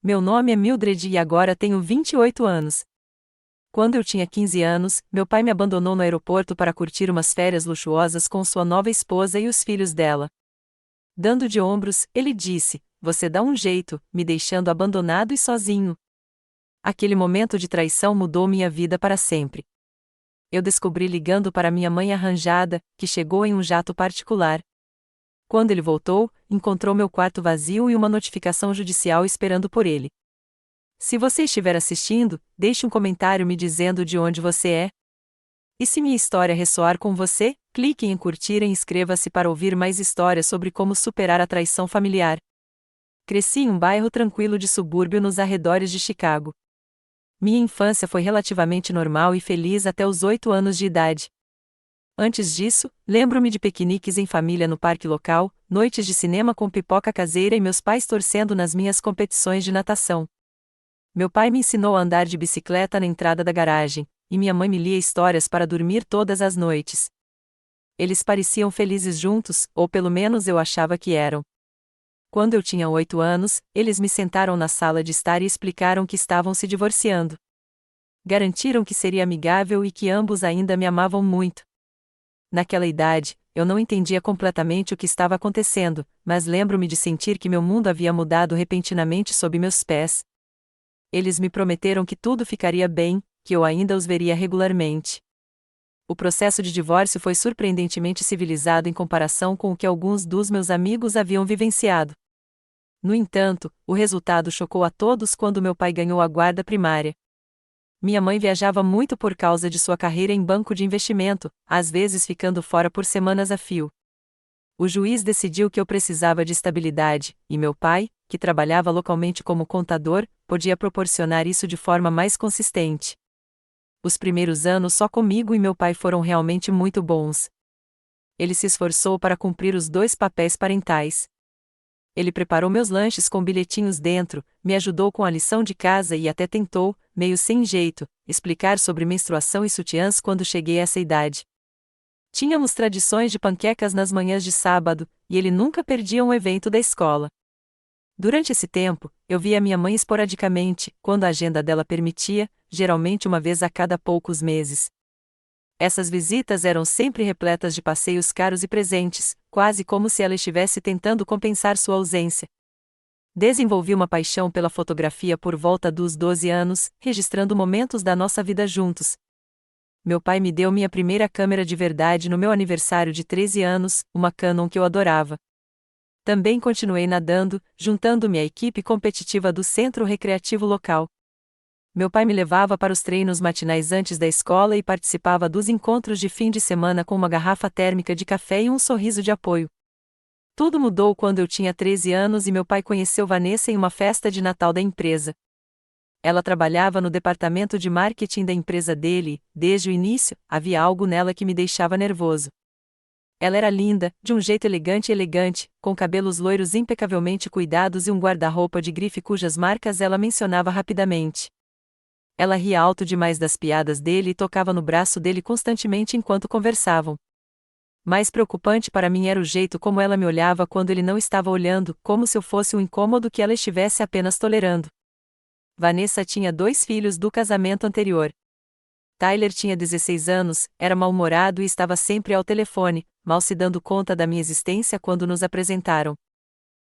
meu nome é Mildred e agora tenho 28 anos. Quando eu tinha 15 anos, meu pai me abandonou no aeroporto para curtir umas férias luxuosas com sua nova esposa e os filhos dela. Dando de ombros, ele disse: "Você dá um jeito", me deixando abandonado e sozinho. Aquele momento de traição mudou minha vida para sempre. Eu descobri ligando para minha mãe arranjada, que chegou em um jato particular. Quando ele voltou, encontrou meu quarto vazio e uma notificação judicial esperando por ele. Se você estiver assistindo, deixe um comentário me dizendo de onde você é. E se minha história ressoar com você, clique em curtir e inscreva-se para ouvir mais histórias sobre como superar a traição familiar. Cresci em um bairro tranquilo de subúrbio nos arredores de Chicago. Minha infância foi relativamente normal e feliz até os 8 anos de idade. Antes disso, lembro-me de piqueniques em família no parque local, noites de cinema com pipoca caseira e meus pais torcendo nas minhas competições de natação. Meu pai me ensinou a andar de bicicleta na entrada da garagem, e minha mãe me lia histórias para dormir todas as noites. Eles pareciam felizes juntos, ou pelo menos eu achava que eram. Quando eu tinha 8 anos, eles me sentaram na sala de estar e explicaram que estavam se divorciando. Garantiram que seria amigável e que ambos ainda me amavam muito. Naquela idade, eu não entendia completamente o que estava acontecendo, mas lembro-me de sentir que meu mundo havia mudado repentinamente sob meus pés. Eles me prometeram que tudo ficaria bem, que eu ainda os veria regularmente. O processo de divórcio foi surpreendentemente civilizado em comparação com o que alguns dos meus amigos haviam vivenciado. No entanto, o resultado chocou a todos quando meu pai ganhou a guarda primária. Minha mãe viajava muito por causa de sua carreira em banco de investimento, às vezes ficando fora por semanas a fio. O juiz decidiu que eu precisava de estabilidade, e meu pai, que trabalhava localmente como contador, podia proporcionar isso de forma mais consistente. Os primeiros anos só comigo e meu pai foram realmente muito bons. Ele se esforçou para cumprir os 2 papéis parentais. Ele preparou meus lanches com bilhetinhos dentro, me ajudou com a lição de casa e até tentou, meio sem jeito, explicar sobre menstruação e sutiãs quando cheguei a essa idade. Tínhamos tradições de panquecas nas manhãs de sábado, e ele nunca perdia um evento da escola. Durante esse tempo, eu via minha mãe esporadicamente, quando a agenda dela permitia, geralmente uma vez a cada poucos meses. Essas visitas eram sempre repletas de passeios caros e presentes, quase como se ela estivesse tentando compensar sua ausência. Desenvolvi uma paixão pela fotografia por volta dos 12 anos, registrando momentos da nossa vida juntos. Meu pai me deu minha primeira câmera de verdade no meu aniversário de 13 anos, uma Canon que eu adorava. Também continuei nadando, juntando-me à equipe competitiva do centro recreativo local. Meu pai me levava para os treinos matinais antes da escola e participava dos encontros de fim de semana com uma garrafa térmica de café e um sorriso de apoio. Tudo mudou quando eu tinha 13 anos e meu pai conheceu Vanessa em uma festa de Natal da empresa. Ela trabalhava no departamento de marketing da empresa dele e, desde o início, havia algo nela que me deixava nervoso. Ela era linda, de um jeito elegante, com cabelos loiros impecavelmente cuidados e um guarda-roupa de grife cujas marcas ela mencionava rapidamente. Ela ria alto demais das piadas dele e tocava no braço dele constantemente enquanto conversavam. Mais preocupante para mim era o jeito como ela me olhava quando ele não estava olhando, como se eu fosse um incômodo que ela estivesse apenas tolerando. Vanessa tinha 2 filhos do casamento anterior. Tyler tinha 16 anos, era mal-humorado e estava sempre ao telefone, mal se dando conta da minha existência quando nos apresentaram.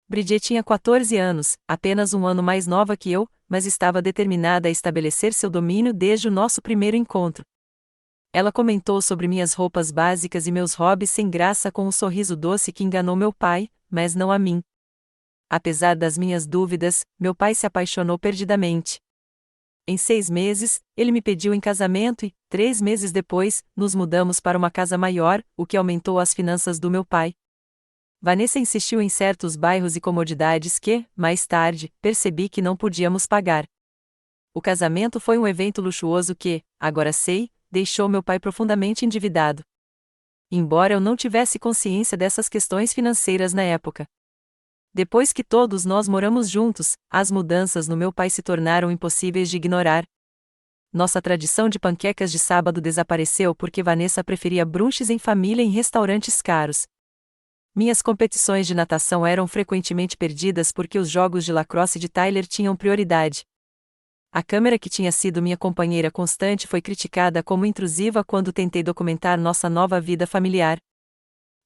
Bridget tinha 14 anos, apenas um ano mais nova que eu, mas estava determinada a estabelecer seu domínio desde o nosso primeiro encontro. Ela comentou sobre minhas roupas básicas e meus hobbies sem graça com um sorriso doce que enganou meu pai, mas não a mim. Apesar das minhas dúvidas, meu pai se apaixonou perdidamente. Em 6 meses, ele me pediu em casamento e, 3 meses depois, nos mudamos para uma casa maior, o que aumentou as finanças do meu pai. Vanessa insistiu em certos bairros e comodidades que, mais tarde, percebi que não podíamos pagar. O casamento foi um evento luxuoso que, agora sei, deixou meu pai profundamente endividado. Embora eu não tivesse consciência dessas questões financeiras na época. Depois que todos nós moramos juntos, as mudanças no meu pai se tornaram impossíveis de ignorar. Nossa tradição de panquecas de sábado desapareceu porque Vanessa preferia brunches em família em restaurantes caros. Minhas competições de natação eram frequentemente perdidas porque os jogos de lacrosse de Tyler tinham prioridade. A câmera que tinha sido minha companheira constante foi criticada como intrusiva quando tentei documentar nossa nova vida familiar.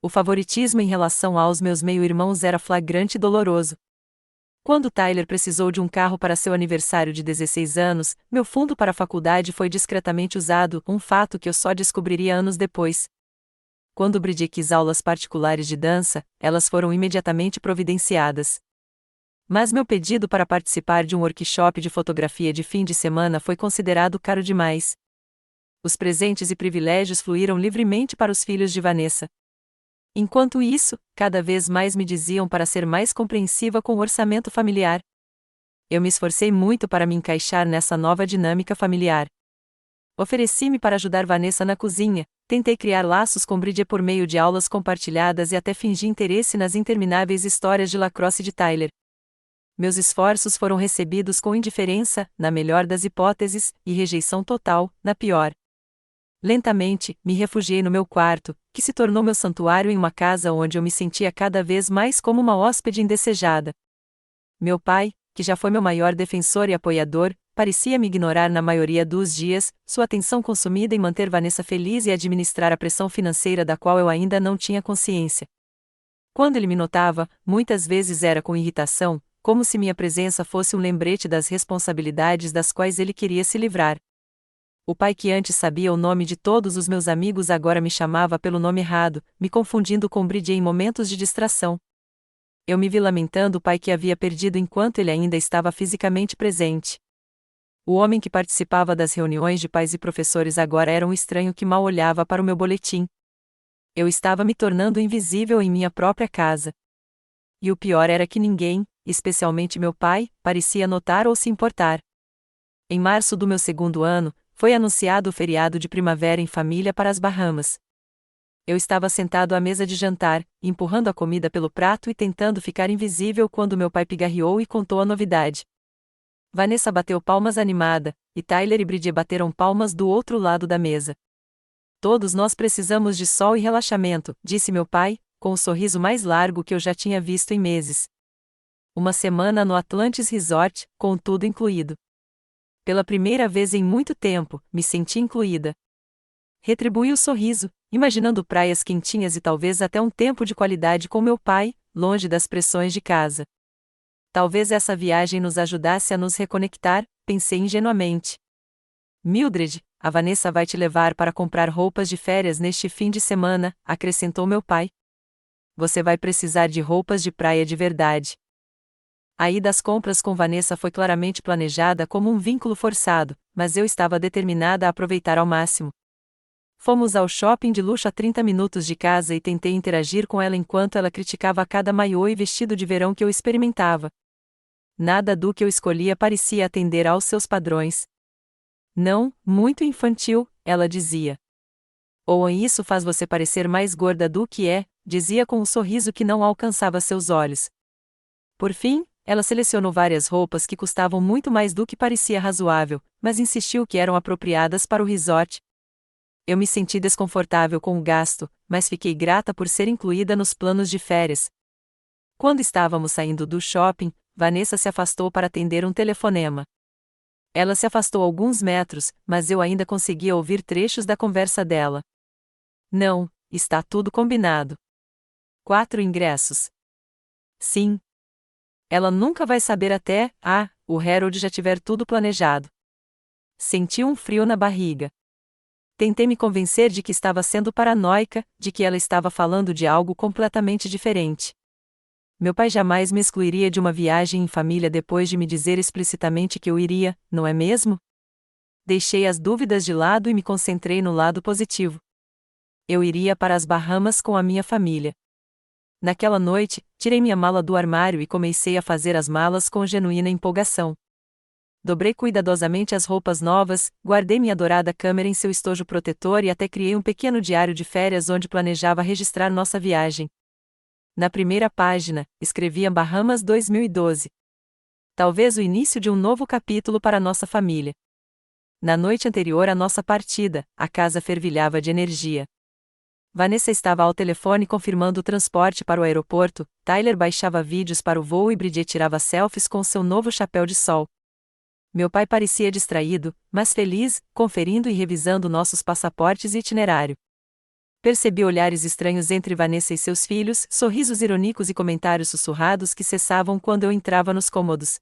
O favoritismo em relação aos meus meio-irmãos era flagrante e doloroso. Quando Tyler precisou de um carro para seu aniversário de 16 anos, meu fundo para a faculdade foi discretamente usado, um fato que eu só descobriria anos depois. Quando Bridie quis aulas particulares de dança, elas foram imediatamente providenciadas. Mas meu pedido para participar de um workshop de fotografia de fim de semana foi considerado caro demais. Os presentes e privilégios fluíram livremente para os filhos de Vanessa. Enquanto isso, cada vez mais me diziam para ser mais compreensiva com o orçamento familiar. Eu me esforcei muito para me encaixar nessa nova dinâmica familiar. Ofereci-me para ajudar Vanessa na cozinha, tentei criar laços com Bridie por meio de aulas compartilhadas e até fingi interesse nas intermináveis histórias de lacrosse de Tyler. Meus esforços foram recebidos com indiferença, na melhor das hipóteses, e rejeição total, na pior. Lentamente, me refugiei no meu quarto, que se tornou meu santuário em uma casa onde eu me sentia cada vez mais como uma hóspede indesejada. Meu pai, que já foi meu maior defensor e apoiador, parecia me ignorar na maioria dos dias, sua atenção consumida em manter Vanessa feliz e administrar a pressão financeira da qual eu ainda não tinha consciência. Quando ele me notava, muitas vezes era com irritação, como se minha presença fosse um lembrete das responsabilidades das quais ele queria se livrar. O pai que antes sabia o nome de todos os meus amigos agora me chamava pelo nome errado, me confundindo com Bridie em momentos de distração. Eu me vi lamentando o pai que havia perdido enquanto ele ainda estava fisicamente presente. O homem que participava das reuniões de pais e professores agora era um estranho que mal olhava para o meu boletim. Eu estava me tornando invisível em minha própria casa. E o pior era que ninguém, especialmente meu pai, parecia notar ou se importar. Em março do meu segundo ano, foi anunciado o feriado de primavera em família para as Bahamas. Eu estava sentado à mesa de jantar, empurrando a comida pelo prato e tentando ficar invisível quando meu pai pigarreou e contou a novidade. Vanessa bateu palmas animada, e Tyler e Bridie bateram palmas do outro lado da mesa. Todos nós precisamos de sol e relaxamento, disse meu pai, com o sorriso mais largo que eu já tinha visto em meses. Uma semana no Atlantis Resort, com tudo incluído. Pela primeira vez em muito tempo, me senti incluída. Retribuí o sorriso, imaginando praias quentinhas e talvez até um tempo de qualidade com meu pai, longe das pressões de casa. Talvez essa viagem nos ajudasse a nos reconectar, pensei ingenuamente. Mildred, a Vanessa vai te levar para comprar roupas de férias neste fim de semana, acrescentou meu pai. Você vai precisar de roupas de praia de verdade. A ida às compras com Vanessa foi claramente planejada como um vínculo forçado, mas eu estava determinada a aproveitar ao máximo. Fomos ao shopping de luxo a 30 minutos de casa e tentei interagir com ela enquanto ela criticava cada maiô e vestido de verão que eu experimentava. Nada do que eu escolhia parecia atender aos seus padrões. Não, muito infantil, ela dizia. Ou isso faz você parecer mais gorda do que é, dizia com um sorriso que não alcançava seus olhos. Por fim, ela selecionou várias roupas que custavam muito mais do que parecia razoável, mas insistiu que eram apropriadas para o resort. Eu me senti desconfortável com o gasto, mas fiquei grata por ser incluída nos planos de férias. Quando estávamos saindo do shopping, Vanessa se afastou para atender um telefonema. Ela se afastou alguns metros, mas eu ainda conseguia ouvir trechos da conversa dela. Não, está tudo combinado. 4 ingressos. Sim. Ela nunca vai saber até, o Harold já tiver tudo planejado. Senti um frio na barriga. Tentei me convencer de que estava sendo paranoica, de que ela estava falando de algo completamente diferente. Meu pai jamais me excluiria de uma viagem em família depois de me dizer explicitamente que eu iria, não é mesmo? Deixei as dúvidas de lado e me concentrei no lado positivo. Eu iria para as Bahamas com a minha família. Naquela noite, tirei minha mala do armário e comecei a fazer as malas com genuína empolgação. Dobrei cuidadosamente as roupas novas, guardei minha dourada câmera em seu estojo protetor e até criei um pequeno diário de férias onde planejava registrar nossa viagem. Na primeira página, escrevia Bahamas 2012. Talvez o início de um novo capítulo para nossa família. Na noite anterior à nossa partida, a casa fervilhava de energia. Vanessa estava ao telefone confirmando o transporte para o aeroporto, Tyler baixava vídeos para o voo e Bridget tirava selfies com seu novo chapéu de sol. Meu pai parecia distraído, mas feliz, conferindo e revisando nossos passaportes e itinerário. Percebi olhares estranhos entre Vanessa e seus filhos, sorrisos irônicos e comentários sussurrados que cessavam quando eu entrava nos cômodos.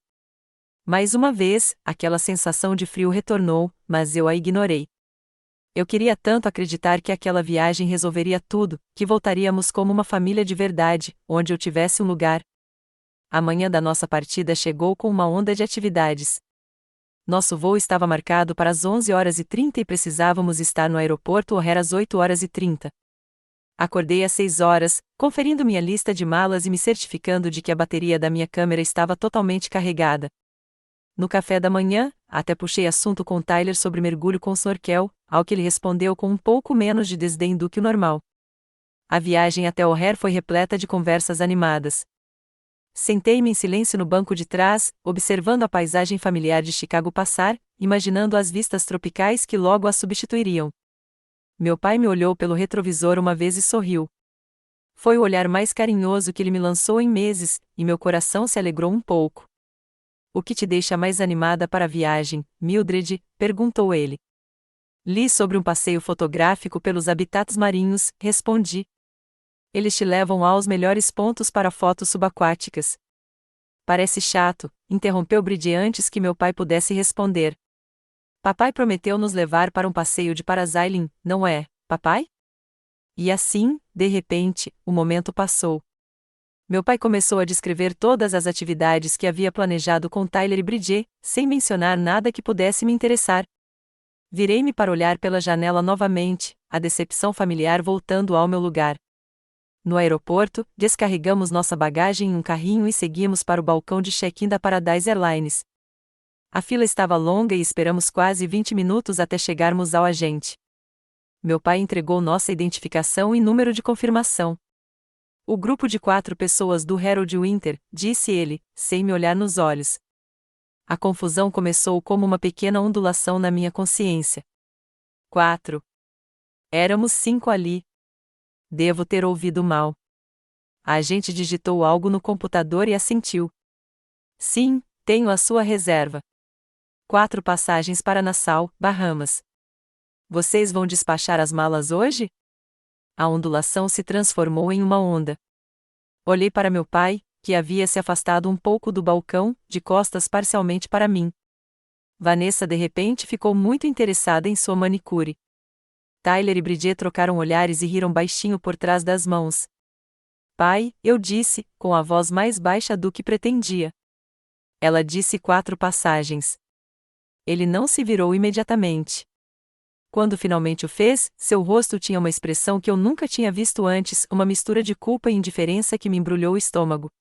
Mais uma vez, aquela sensação de frio retornou, mas eu a ignorei. Eu queria tanto acreditar que aquela viagem resolveria tudo, que voltaríamos como uma família de verdade, onde eu tivesse um lugar. A manhã da nossa partida chegou com uma onda de atividades. Nosso voo estava marcado para as 11h30 e precisávamos estar no aeroporto O'Hare às 8h30. Acordei às 6h, conferindo minha lista de malas e me certificando de que a bateria da minha câmera estava totalmente carregada. No café da manhã, até puxei assunto com Tyler sobre mergulho com snorkel, ao que ele respondeu com um pouco menos de desdém do que o normal. A viagem até O'Hare foi repleta de conversas animadas. Sentei-me em silêncio no banco de trás, observando a paisagem familiar de Chicago passar, imaginando as vistas tropicais que logo a substituiriam. Meu pai me olhou pelo retrovisor uma vez e sorriu. Foi o olhar mais carinhoso que ele me lançou em meses, e meu coração se alegrou um pouco. O que te deixa mais animada para a viagem, Mildred? Perguntou ele. Li sobre um passeio fotográfico pelos habitats marinhos, respondi. Eles te levam aos melhores pontos para fotos subaquáticas. Parece chato, interrompeu Bridget antes que meu pai pudesse responder. Papai prometeu nos levar para um passeio de parasailing, não é, papai? E assim, de repente, o momento passou. Meu pai começou a descrever todas as atividades que havia planejado com Tyler e Bridget, sem mencionar nada que pudesse me interessar. Virei-me para olhar pela janela novamente, a decepção familiar voltando ao meu lugar. No aeroporto, descarregamos nossa bagagem em um carrinho e seguimos para o balcão de check-in da Paradise Airlines. A fila estava longa e esperamos quase 20 minutos até chegarmos ao agente. Meu pai entregou nossa identificação e número de confirmação. O grupo de 4 pessoas do Harold Winter, disse ele, sem me olhar nos olhos. A confusão começou como uma pequena ondulação na minha consciência. 4. Éramos 5 ali. Devo ter ouvido mal. A agente digitou algo no computador e assentiu. Sim, tenho a sua reserva. 4 passagens para Nassau, Bahamas. Vocês vão despachar as malas hoje? A ondulação se transformou em uma onda. Olhei para meu pai, que havia se afastado um pouco do balcão, de costas parcialmente para mim. Vanessa de repente ficou muito interessada em sua manicure. Tyler e Bridget trocaram olhares e riram baixinho por trás das mãos. Pai, eu disse, com a voz mais baixa do que pretendia. Ela disse 4 passagens. Ele não se virou imediatamente. Quando finalmente o fez, seu rosto tinha uma expressão que eu nunca tinha visto antes, uma mistura de culpa e indiferença que me embrulhou o estômago.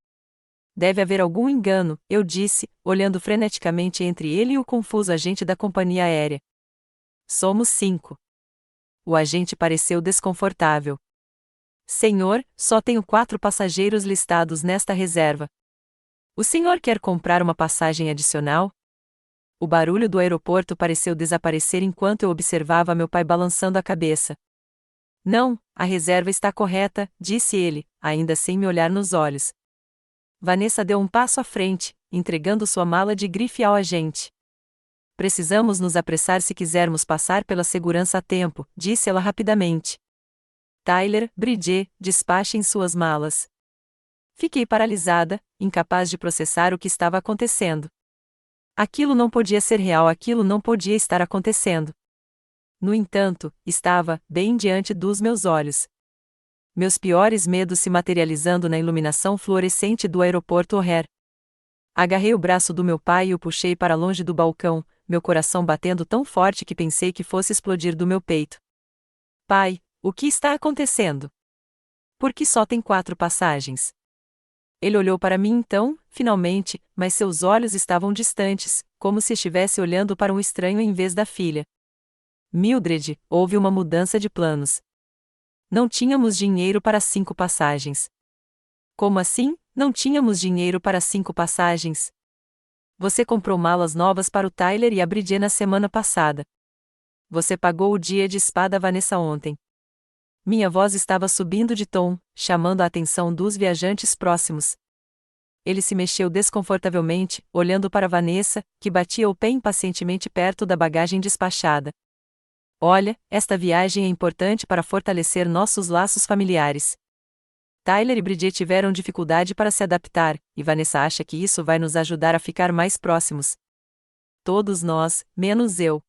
Deve haver algum engano, eu disse, olhando freneticamente entre ele e o confuso agente da companhia aérea. Somos 5. O agente pareceu desconfortável. Senhor, só tenho 4 passageiros listados nesta reserva. O senhor quer comprar uma passagem adicional? O barulho do aeroporto pareceu desaparecer enquanto eu observava meu pai balançando a cabeça. Não, a reserva está correta, disse ele, ainda sem me olhar nos olhos. Vanessa deu um passo à frente, entregando sua mala de grife ao agente. Precisamos nos apressar se quisermos passar pela segurança a tempo, disse ela rapidamente. Tyler, Bridget, despachem suas malas. Fiquei paralisada, incapaz de processar o que estava acontecendo. Aquilo não podia ser real, aquilo não podia estar acontecendo. No entanto, estava, bem diante dos meus olhos. Meus piores medos se materializando na iluminação fluorescente do aeroporto O'Hare. Agarrei o braço do meu pai e o puxei para longe do balcão, meu coração batendo tão forte que pensei que fosse explodir do meu peito. Pai, o que está acontecendo? Por que só tem 4 passagens? Ele olhou para mim então, finalmente, mas seus olhos estavam distantes, como se estivesse olhando para um estranho em vez da filha. Mildred, houve uma mudança de planos. Não tínhamos dinheiro para 5 passagens. Como assim, não tínhamos dinheiro para 5 passagens? Você comprou malas novas para o Tyler e a Bridget na semana passada. Você pagou o dia de spa da Vanessa ontem. Minha voz estava subindo de tom, chamando a atenção dos viajantes próximos. Ele se mexeu desconfortavelmente, olhando para Vanessa, que batia o pé impacientemente perto da bagagem despachada. Olha, esta viagem é importante para fortalecer nossos laços familiares. Tyler e Bridget tiveram dificuldade para se adaptar, e Vanessa acha que isso vai nos ajudar a ficar mais próximos. Todos nós, menos eu.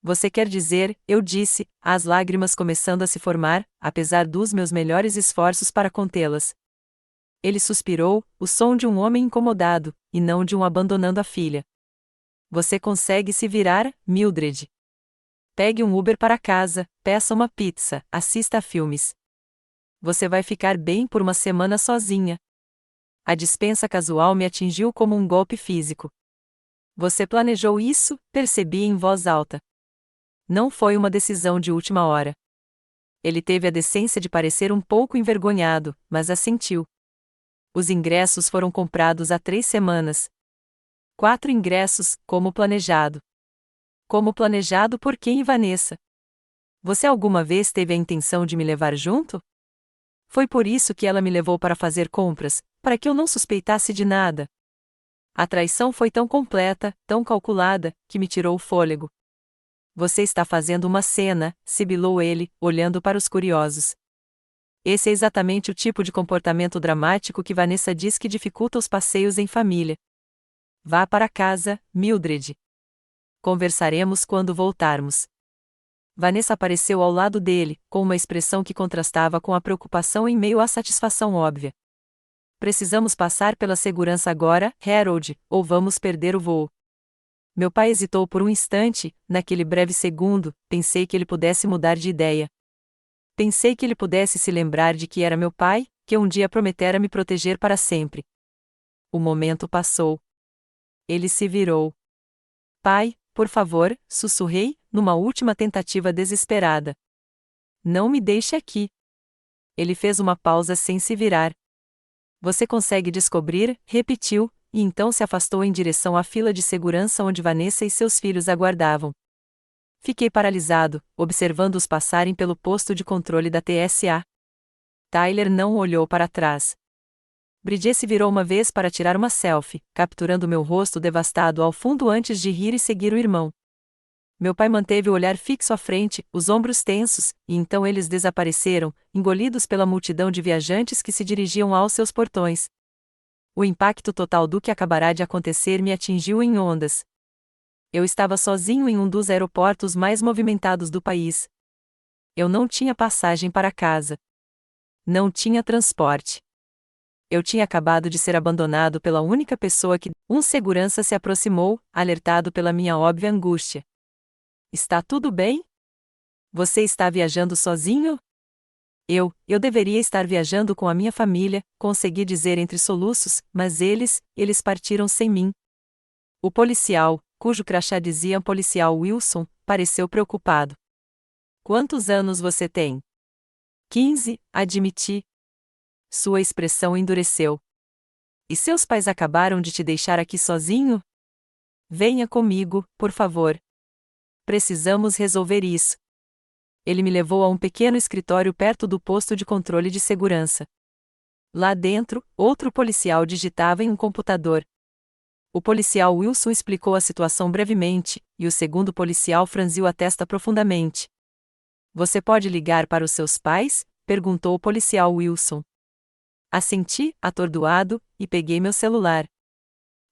Você quer dizer, eu disse, as lágrimas começando a se formar, apesar dos meus melhores esforços para contê-las. Ele suspirou, o som de um homem incomodado, e não de um abandonando a filha. Você consegue se virar, Mildred? Pegue um Uber para casa, peça uma pizza, assista a filmes. Você vai ficar bem por uma semana sozinha. A dispensa casual me atingiu como um golpe físico. Você planejou isso? Percebi em voz alta. Não foi uma decisão de última hora. Ele teve a decência de parecer um pouco envergonhado, mas assentiu. Os ingressos foram comprados há 3 semanas. 4 ingressos, como planejado. Como planejado por quem e Vanessa? Você alguma vez teve a intenção de me levar junto? Foi por isso que ela me levou para fazer compras, para que eu não suspeitasse de nada. A traição foi tão completa, tão calculada, que me tirou o fôlego. Você está fazendo uma cena, sibilou ele, olhando para os curiosos. Esse é exatamente o tipo de comportamento dramático que Vanessa diz que dificulta os passeios em família. Vá para casa, Mildred. Conversaremos quando voltarmos. Vanessa apareceu ao lado dele, com uma expressão que contrastava com a preocupação em meio à satisfação óbvia. Precisamos passar pela segurança agora, Harold, ou vamos perder o voo. Meu pai hesitou por um instante, naquele breve segundo, pensei que ele pudesse mudar de ideia. Pensei que ele pudesse se lembrar de que era meu pai, que um dia prometera me proteger para sempre. O momento passou. Ele se virou. Pai, por favor, sussurrei, numa última tentativa desesperada. Não me deixe aqui. Ele fez uma pausa sem se virar. Você consegue descobrir? Repetiu, e então se afastou em direção à fila de segurança onde Vanessa e seus filhos aguardavam. Fiquei paralisado, observando-os passarem pelo posto de controle da TSA. Tyler não olhou para trás. Bridget se virou uma vez para tirar uma selfie, capturando meu rosto devastado ao fundo antes de rir e seguir o irmão. Meu pai manteve o olhar fixo à frente, os ombros tensos, e então eles desapareceram, engolidos pela multidão de viajantes que se dirigiam aos seus portões. O impacto total do que acabará de acontecer me atingiu em ondas. Eu estava sozinho em um dos aeroportos mais movimentados do país. Eu não tinha passagem para casa. Não tinha transporte. Eu tinha acabado de ser abandonado pela única pessoa que... Um segurança se aproximou, alertado pela minha óbvia angústia. Está tudo bem? Você está viajando sozinho? Eu deveria estar viajando com a minha família, consegui dizer entre soluços, mas eles partiram sem mim. O policial, cujo crachá dizia policial Wilson, pareceu preocupado. Quantos anos você tem? 15, admiti. Sua expressão endureceu. E seus pais acabaram de te deixar aqui sozinho? Venha comigo, por favor. Precisamos resolver isso. Ele me levou a um pequeno escritório perto do posto de controle de segurança. Lá dentro, outro policial digitava em um computador. O policial Wilson explicou a situação brevemente, e o segundo policial franziu a testa profundamente. Você pode ligar para os seus pais? Perguntou o policial Wilson. Assenti, atordoado, e peguei meu celular.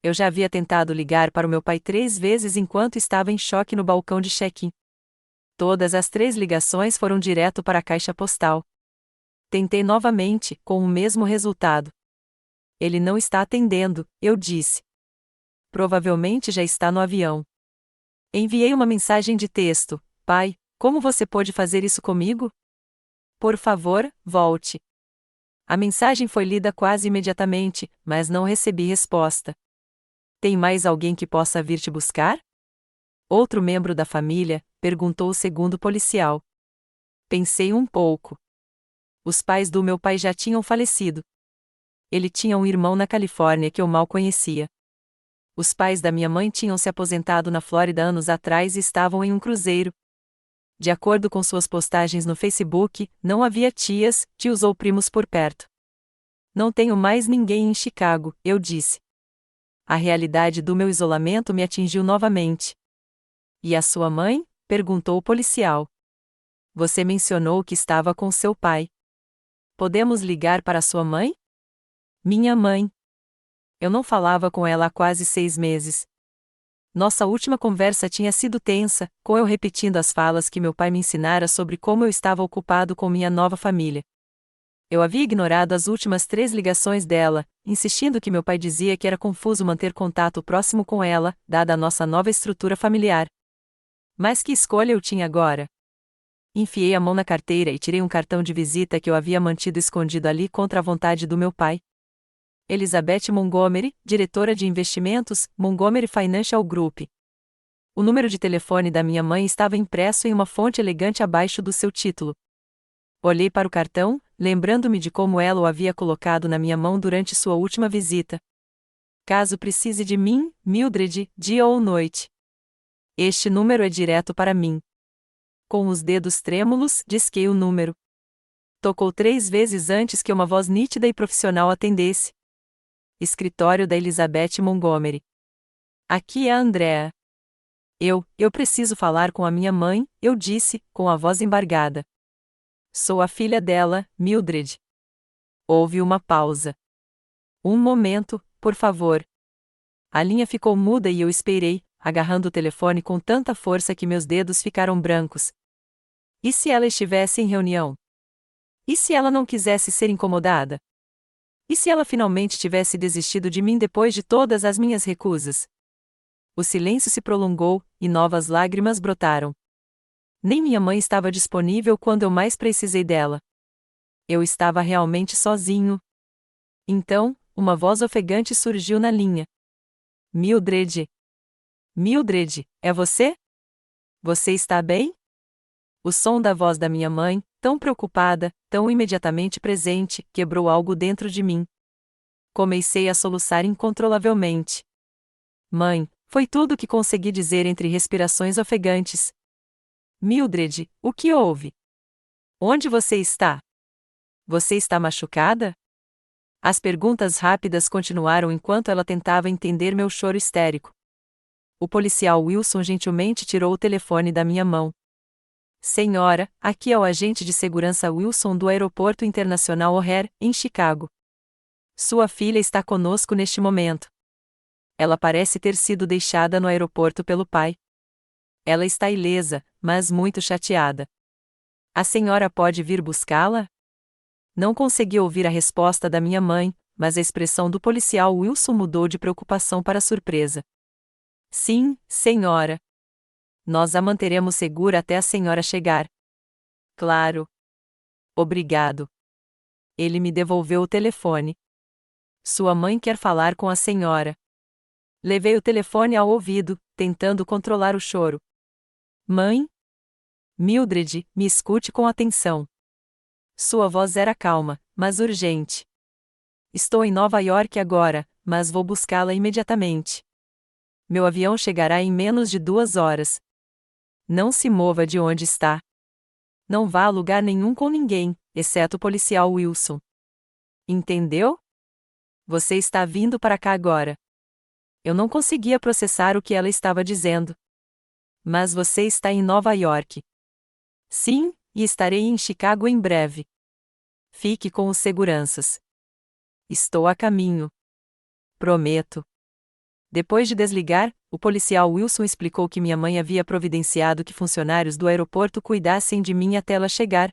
Eu já havia tentado ligar para o meu pai 3 vezes enquanto estava em choque no balcão de check-in. Todas as 3 ligações foram direto para a caixa postal. Tentei novamente, com o mesmo resultado. Ele não está atendendo, eu disse. Provavelmente já está no avião. Enviei uma mensagem de texto. Pai, como você pôde fazer isso comigo? Por favor, volte. A mensagem foi lida quase imediatamente, mas não recebi resposta. Tem mais alguém que possa vir te buscar? Outro membro da família? Perguntou o segundo policial. Pensei um pouco. Os pais do meu pai já tinham falecido. Ele tinha um irmão na Califórnia que eu mal conhecia. Os pais da minha mãe tinham se aposentado na Flórida anos atrás e estavam em um cruzeiro. De acordo com suas postagens no Facebook, não havia tias, tios ou primos por perto. Não tenho mais ninguém em Chicago, eu disse. A realidade do meu isolamento me atingiu novamente. E a sua mãe? Perguntou o policial. Você mencionou que estava com seu pai. Podemos ligar para sua mãe? Minha mãe. Eu não falava com ela há quase 6 meses. Nossa última conversa tinha sido tensa, com eu repetindo as falas que meu pai me ensinara sobre como eu estava ocupado com minha nova família. Eu havia ignorado as últimas 3 ligações dela, insistindo que meu pai dizia que era confuso manter contato próximo com ela, dada a nossa nova estrutura familiar. Mas que escolha eu tinha agora? Enfiei a mão na carteira e tirei um cartão de visita que eu havia mantido escondido ali contra a vontade do meu pai. Elizabeth Montgomery, diretora de investimentos, Montgomery Financial Group. O número de telefone da minha mãe estava impresso em uma fonte elegante abaixo do seu título. Olhei para o cartão, lembrando-me de como ela o havia colocado na minha mão durante sua última visita. Caso precise de mim, Mildred, dia ou noite. Este número é direto para mim. Com os dedos trêmulos, disquei o número. Tocou 3 vezes antes que uma voz nítida e profissional atendesse. Escritório da Elizabeth Montgomery. Aqui é a Andrea. Eu preciso falar com a minha mãe, eu disse, com a voz embargada. Sou a filha dela, Mildred. Houve uma pausa. Um momento, por favor. A linha ficou muda e eu esperei, agarrando o telefone com tanta força que meus dedos ficaram brancos. E se ela estivesse em reunião? E se ela não quisesse ser incomodada? E se ela finalmente tivesse desistido de mim depois de todas as minhas recusas? O silêncio se prolongou, e novas lágrimas brotaram. Nem minha mãe estava disponível quando eu mais precisei dela. Eu estava realmente sozinho. Então, uma voz ofegante surgiu na linha. Mildred. Mildred, é você? Você está bem? O som da voz da minha mãe, tão preocupada, tão imediatamente presente, quebrou algo dentro de mim. Comecei a soluçar incontrolavelmente. Mãe, foi tudo o que consegui dizer entre respirações ofegantes. Mildred, o que houve? Onde você está? Você está machucada? As perguntas rápidas continuaram enquanto ela tentava entender meu choro histérico. O policial Wilson gentilmente tirou o telefone da minha mão. Senhora, aqui é o agente de segurança Wilson do Aeroporto Internacional O'Hare, em Chicago. Sua filha está conosco neste momento. Ela parece ter sido deixada no aeroporto pelo pai. Ela está ilesa, mas muito chateada. A senhora pode vir buscá-la? Não consegui ouvir a resposta da minha mãe, mas a expressão do policial Wilson mudou de preocupação para surpresa. Sim, senhora. Nós a manteremos segura até a senhora chegar. Claro. Obrigado. Ele me devolveu o telefone. Sua mãe quer falar com a senhora. Levei o telefone ao ouvido, tentando controlar o choro. Mãe? Mildred, me escute com atenção. Sua voz era calma, mas urgente. Estou em Nova York agora, mas vou buscá-la imediatamente. Meu avião chegará em menos de 2 horas. Não se mova de onde está. Não vá a lugar nenhum com ninguém, exceto o policial Wilson. Entendeu? Você está vindo para cá agora. Eu não conseguia processar o que ela estava dizendo. Mas você está em Nova York. Sim, e estarei em Chicago em breve. Fique com os seguranças. Estou a caminho. Prometo. Depois de desligar, o policial Wilson explicou que minha mãe havia providenciado que funcionários do aeroporto cuidassem de mim até ela chegar.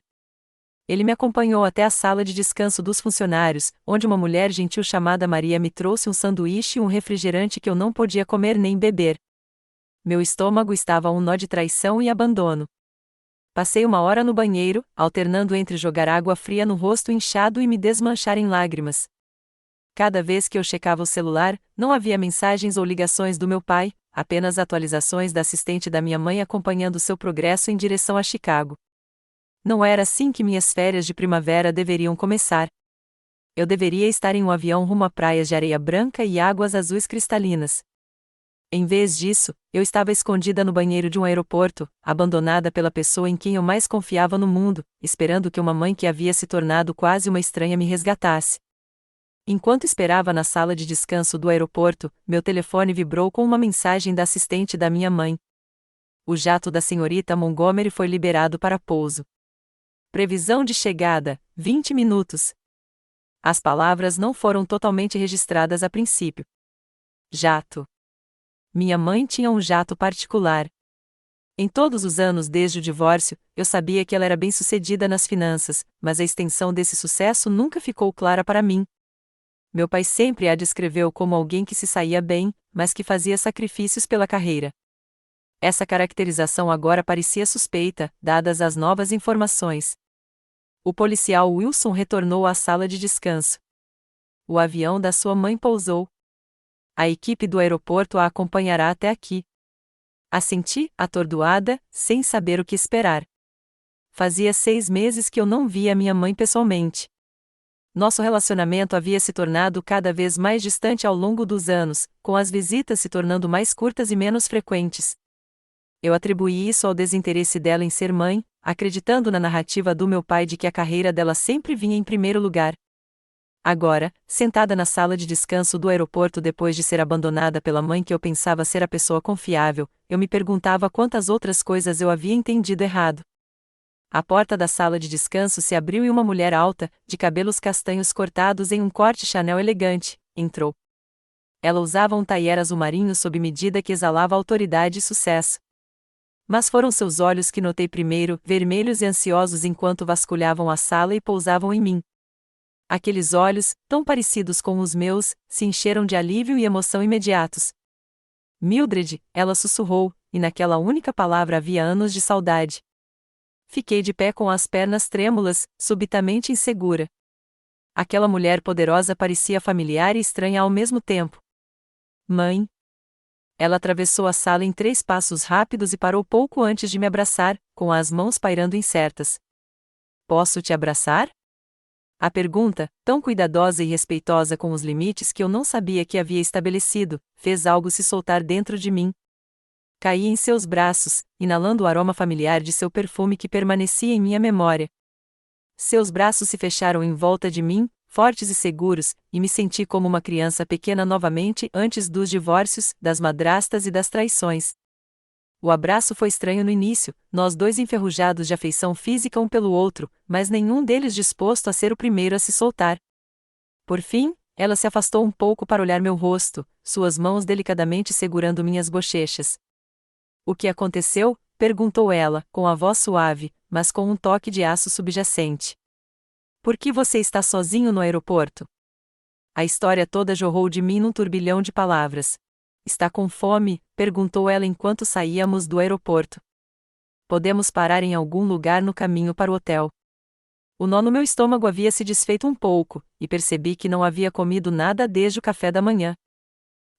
Ele me acompanhou até a sala de descanso dos funcionários, onde uma mulher gentil chamada Maria me trouxe um sanduíche e um refrigerante que eu não podia comer nem beber. Meu estômago estava a um nó de traição e abandono. Passei 1 hora no banheiro, alternando entre jogar água fria no rosto inchado e me desmanchar em lágrimas. Cada vez que eu checava o celular, não havia mensagens ou ligações do meu pai, apenas atualizações da assistente da minha mãe acompanhando seu progresso em direção a Chicago. Não era assim que minhas férias de primavera deveriam começar. Eu deveria estar em um avião rumo a praias de areia branca e águas azuis cristalinas. Em vez disso, eu estava escondida no banheiro de um aeroporto, abandonada pela pessoa em quem eu mais confiava no mundo, esperando que uma mãe que havia se tornado quase uma estranha me resgatasse. Enquanto esperava na sala de descanso do aeroporto, meu telefone vibrou com uma mensagem da assistente da minha mãe. O jato da senhorita Montgomery foi liberado para pouso. Previsão de chegada: 20 minutos. As palavras não foram totalmente registradas a princípio. Jato. Minha mãe tinha um jato particular. Em todos os anos desde o divórcio, eu sabia que ela era bem-sucedida nas finanças, mas a extensão desse sucesso nunca ficou clara para mim. Meu pai sempre a descreveu como alguém que se saía bem, mas que fazia sacrifícios pela carreira. Essa caracterização agora parecia suspeita, dadas as novas informações. O policial Wilson retornou à sala de descanso. O avião da sua mãe pousou. A equipe do aeroporto a acompanhará até aqui. Assenti, atordoada, sem saber o que esperar. Fazia 6 meses que eu não via minha mãe pessoalmente. Nosso relacionamento havia se tornado cada vez mais distante ao longo dos anos, com as visitas se tornando mais curtas e menos frequentes. Eu atribuí isso ao desinteresse dela em ser mãe, acreditando na narrativa do meu pai de que a carreira dela sempre vinha em primeiro lugar. Agora, sentada na sala de descanso do aeroporto depois de ser abandonada pela mãe que eu pensava ser a pessoa confiável, eu me perguntava quantas outras coisas eu havia entendido errado. A porta da sala de descanso se abriu e uma mulher alta, de cabelos castanhos cortados em um corte Chanel elegante, entrou. Ela usava um taier azul marinho sob medida que exalava autoridade e sucesso. Mas foram seus olhos que notei primeiro, vermelhos e ansiosos enquanto vasculhavam a sala e pousavam em mim. Aqueles olhos, tão parecidos com os meus, se encheram de alívio e emoção imediatos. Mildred, ela sussurrou, e naquela única palavra havia anos de saudade. Fiquei de pé com as pernas trêmulas, subitamente insegura. Aquela mulher poderosa parecia familiar e estranha ao mesmo tempo. Mãe. Ela atravessou a sala em 3 passos rápidos e parou pouco antes de me abraçar, com as mãos pairando incertas. Posso te abraçar? A pergunta, tão cuidadosa e respeitosa com os limites que eu não sabia que havia estabelecido, fez algo se soltar dentro de mim. Caí em seus braços, inalando o aroma familiar de seu perfume que permanecia em minha memória. Seus braços se fecharam em volta de mim, fortes e seguros, e me senti como uma criança pequena novamente antes dos divórcios, das madrastas e das traições. O abraço foi estranho no início, nós dois enferrujados de afeição física um pelo outro, mas nenhum deles disposto a ser o primeiro a se soltar. Por fim, ela se afastou um pouco para olhar meu rosto, suas mãos delicadamente segurando minhas bochechas. O que aconteceu? Perguntou ela, com a voz suave, mas com um toque de aço subjacente. Por que você está sozinho no aeroporto? A história toda jorrou de mim num turbilhão de palavras. Está com fome? Perguntou ela enquanto saíamos do aeroporto. Podemos parar em algum lugar no caminho para o hotel. O nó no meu estômago havia se desfeito um pouco, e percebi que não havia comido nada desde o café da manhã.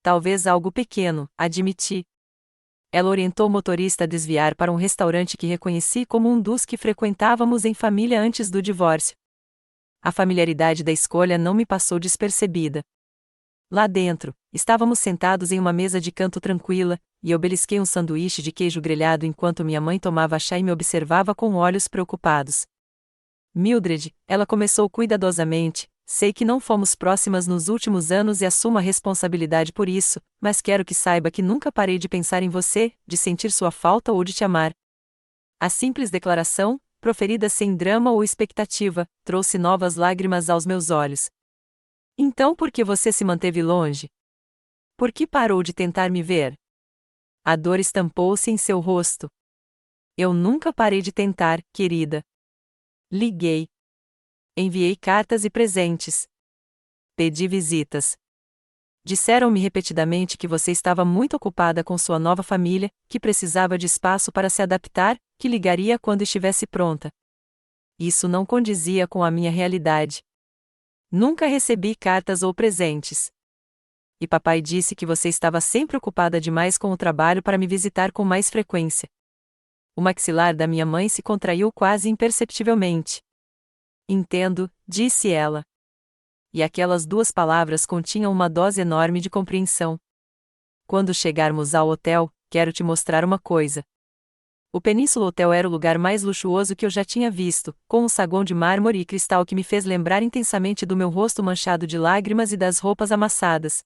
Talvez algo pequeno, admiti. Ela orientou o motorista a desviar para um restaurante que reconheci como um dos que frequentávamos em família antes do divórcio. A familiaridade da escolha não me passou despercebida. Lá dentro, estávamos sentados em uma mesa de canto tranquila, e eu belisquei um sanduíche de queijo grelhado enquanto minha mãe tomava chá e me observava com olhos preocupados. Mildred, ela começou cuidadosamente, sei que não fomos próximas nos últimos anos e assumo a responsabilidade por isso, mas quero que saiba que nunca parei de pensar em você, de sentir sua falta ou de te amar. A simples declaração, proferida sem drama ou expectativa, trouxe novas lágrimas aos meus olhos. Então por que você se manteve longe? Por que parou de tentar me ver? A dor estampou-se em seu rosto. Eu nunca parei de tentar, querida. Liguei. Enviei cartas e presentes. Pedi visitas. Disseram-me repetidamente que você estava muito ocupada com sua nova família, que precisava de espaço para se adaptar, que ligaria quando estivesse pronta. Isso não condizia com a minha realidade. Nunca recebi cartas ou presentes. E papai disse que você estava sempre ocupada demais com o trabalho para me visitar com mais frequência. O maxilar da minha mãe se contraiu quase imperceptivelmente. Entendo, disse ela. E aquelas 2 palavras continham uma dose enorme de compreensão. Quando chegarmos ao hotel, quero te mostrar uma coisa. O Península Hotel era o lugar mais luxuoso que eu já tinha visto, com um saguão de mármore e cristal que me fez lembrar intensamente do meu rosto manchado de lágrimas e das roupas amassadas.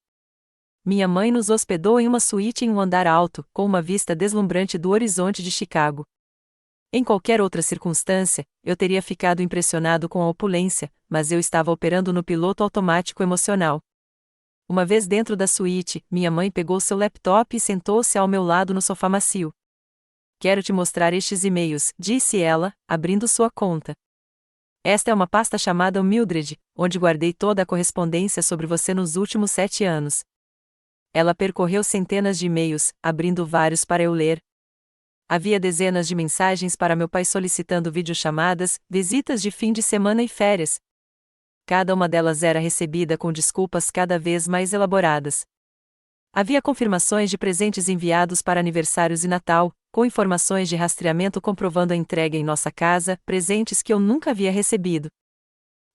Minha mãe nos hospedou em uma suíte em um andar alto, com uma vista deslumbrante do horizonte de Chicago. Em qualquer outra circunstância, eu teria ficado impressionado com a opulência, mas eu estava operando no piloto automático emocional. Uma vez dentro da suíte, minha mãe pegou seu laptop e sentou-se ao meu lado no sofá macio. Quero te mostrar estes e-mails, disse ela, abrindo sua conta. Esta é uma pasta chamada Mildred, onde guardei toda a correspondência sobre você nos últimos 7 anos. Ela percorreu centenas de e-mails, abrindo vários para eu ler. Havia dezenas de mensagens para meu pai solicitando videochamadas, visitas de fim de semana e férias. Cada uma delas era recebida com desculpas cada vez mais elaboradas. Havia confirmações de presentes enviados para aniversários e Natal, com informações de rastreamento comprovando a entrega em nossa casa, presentes que eu nunca havia recebido.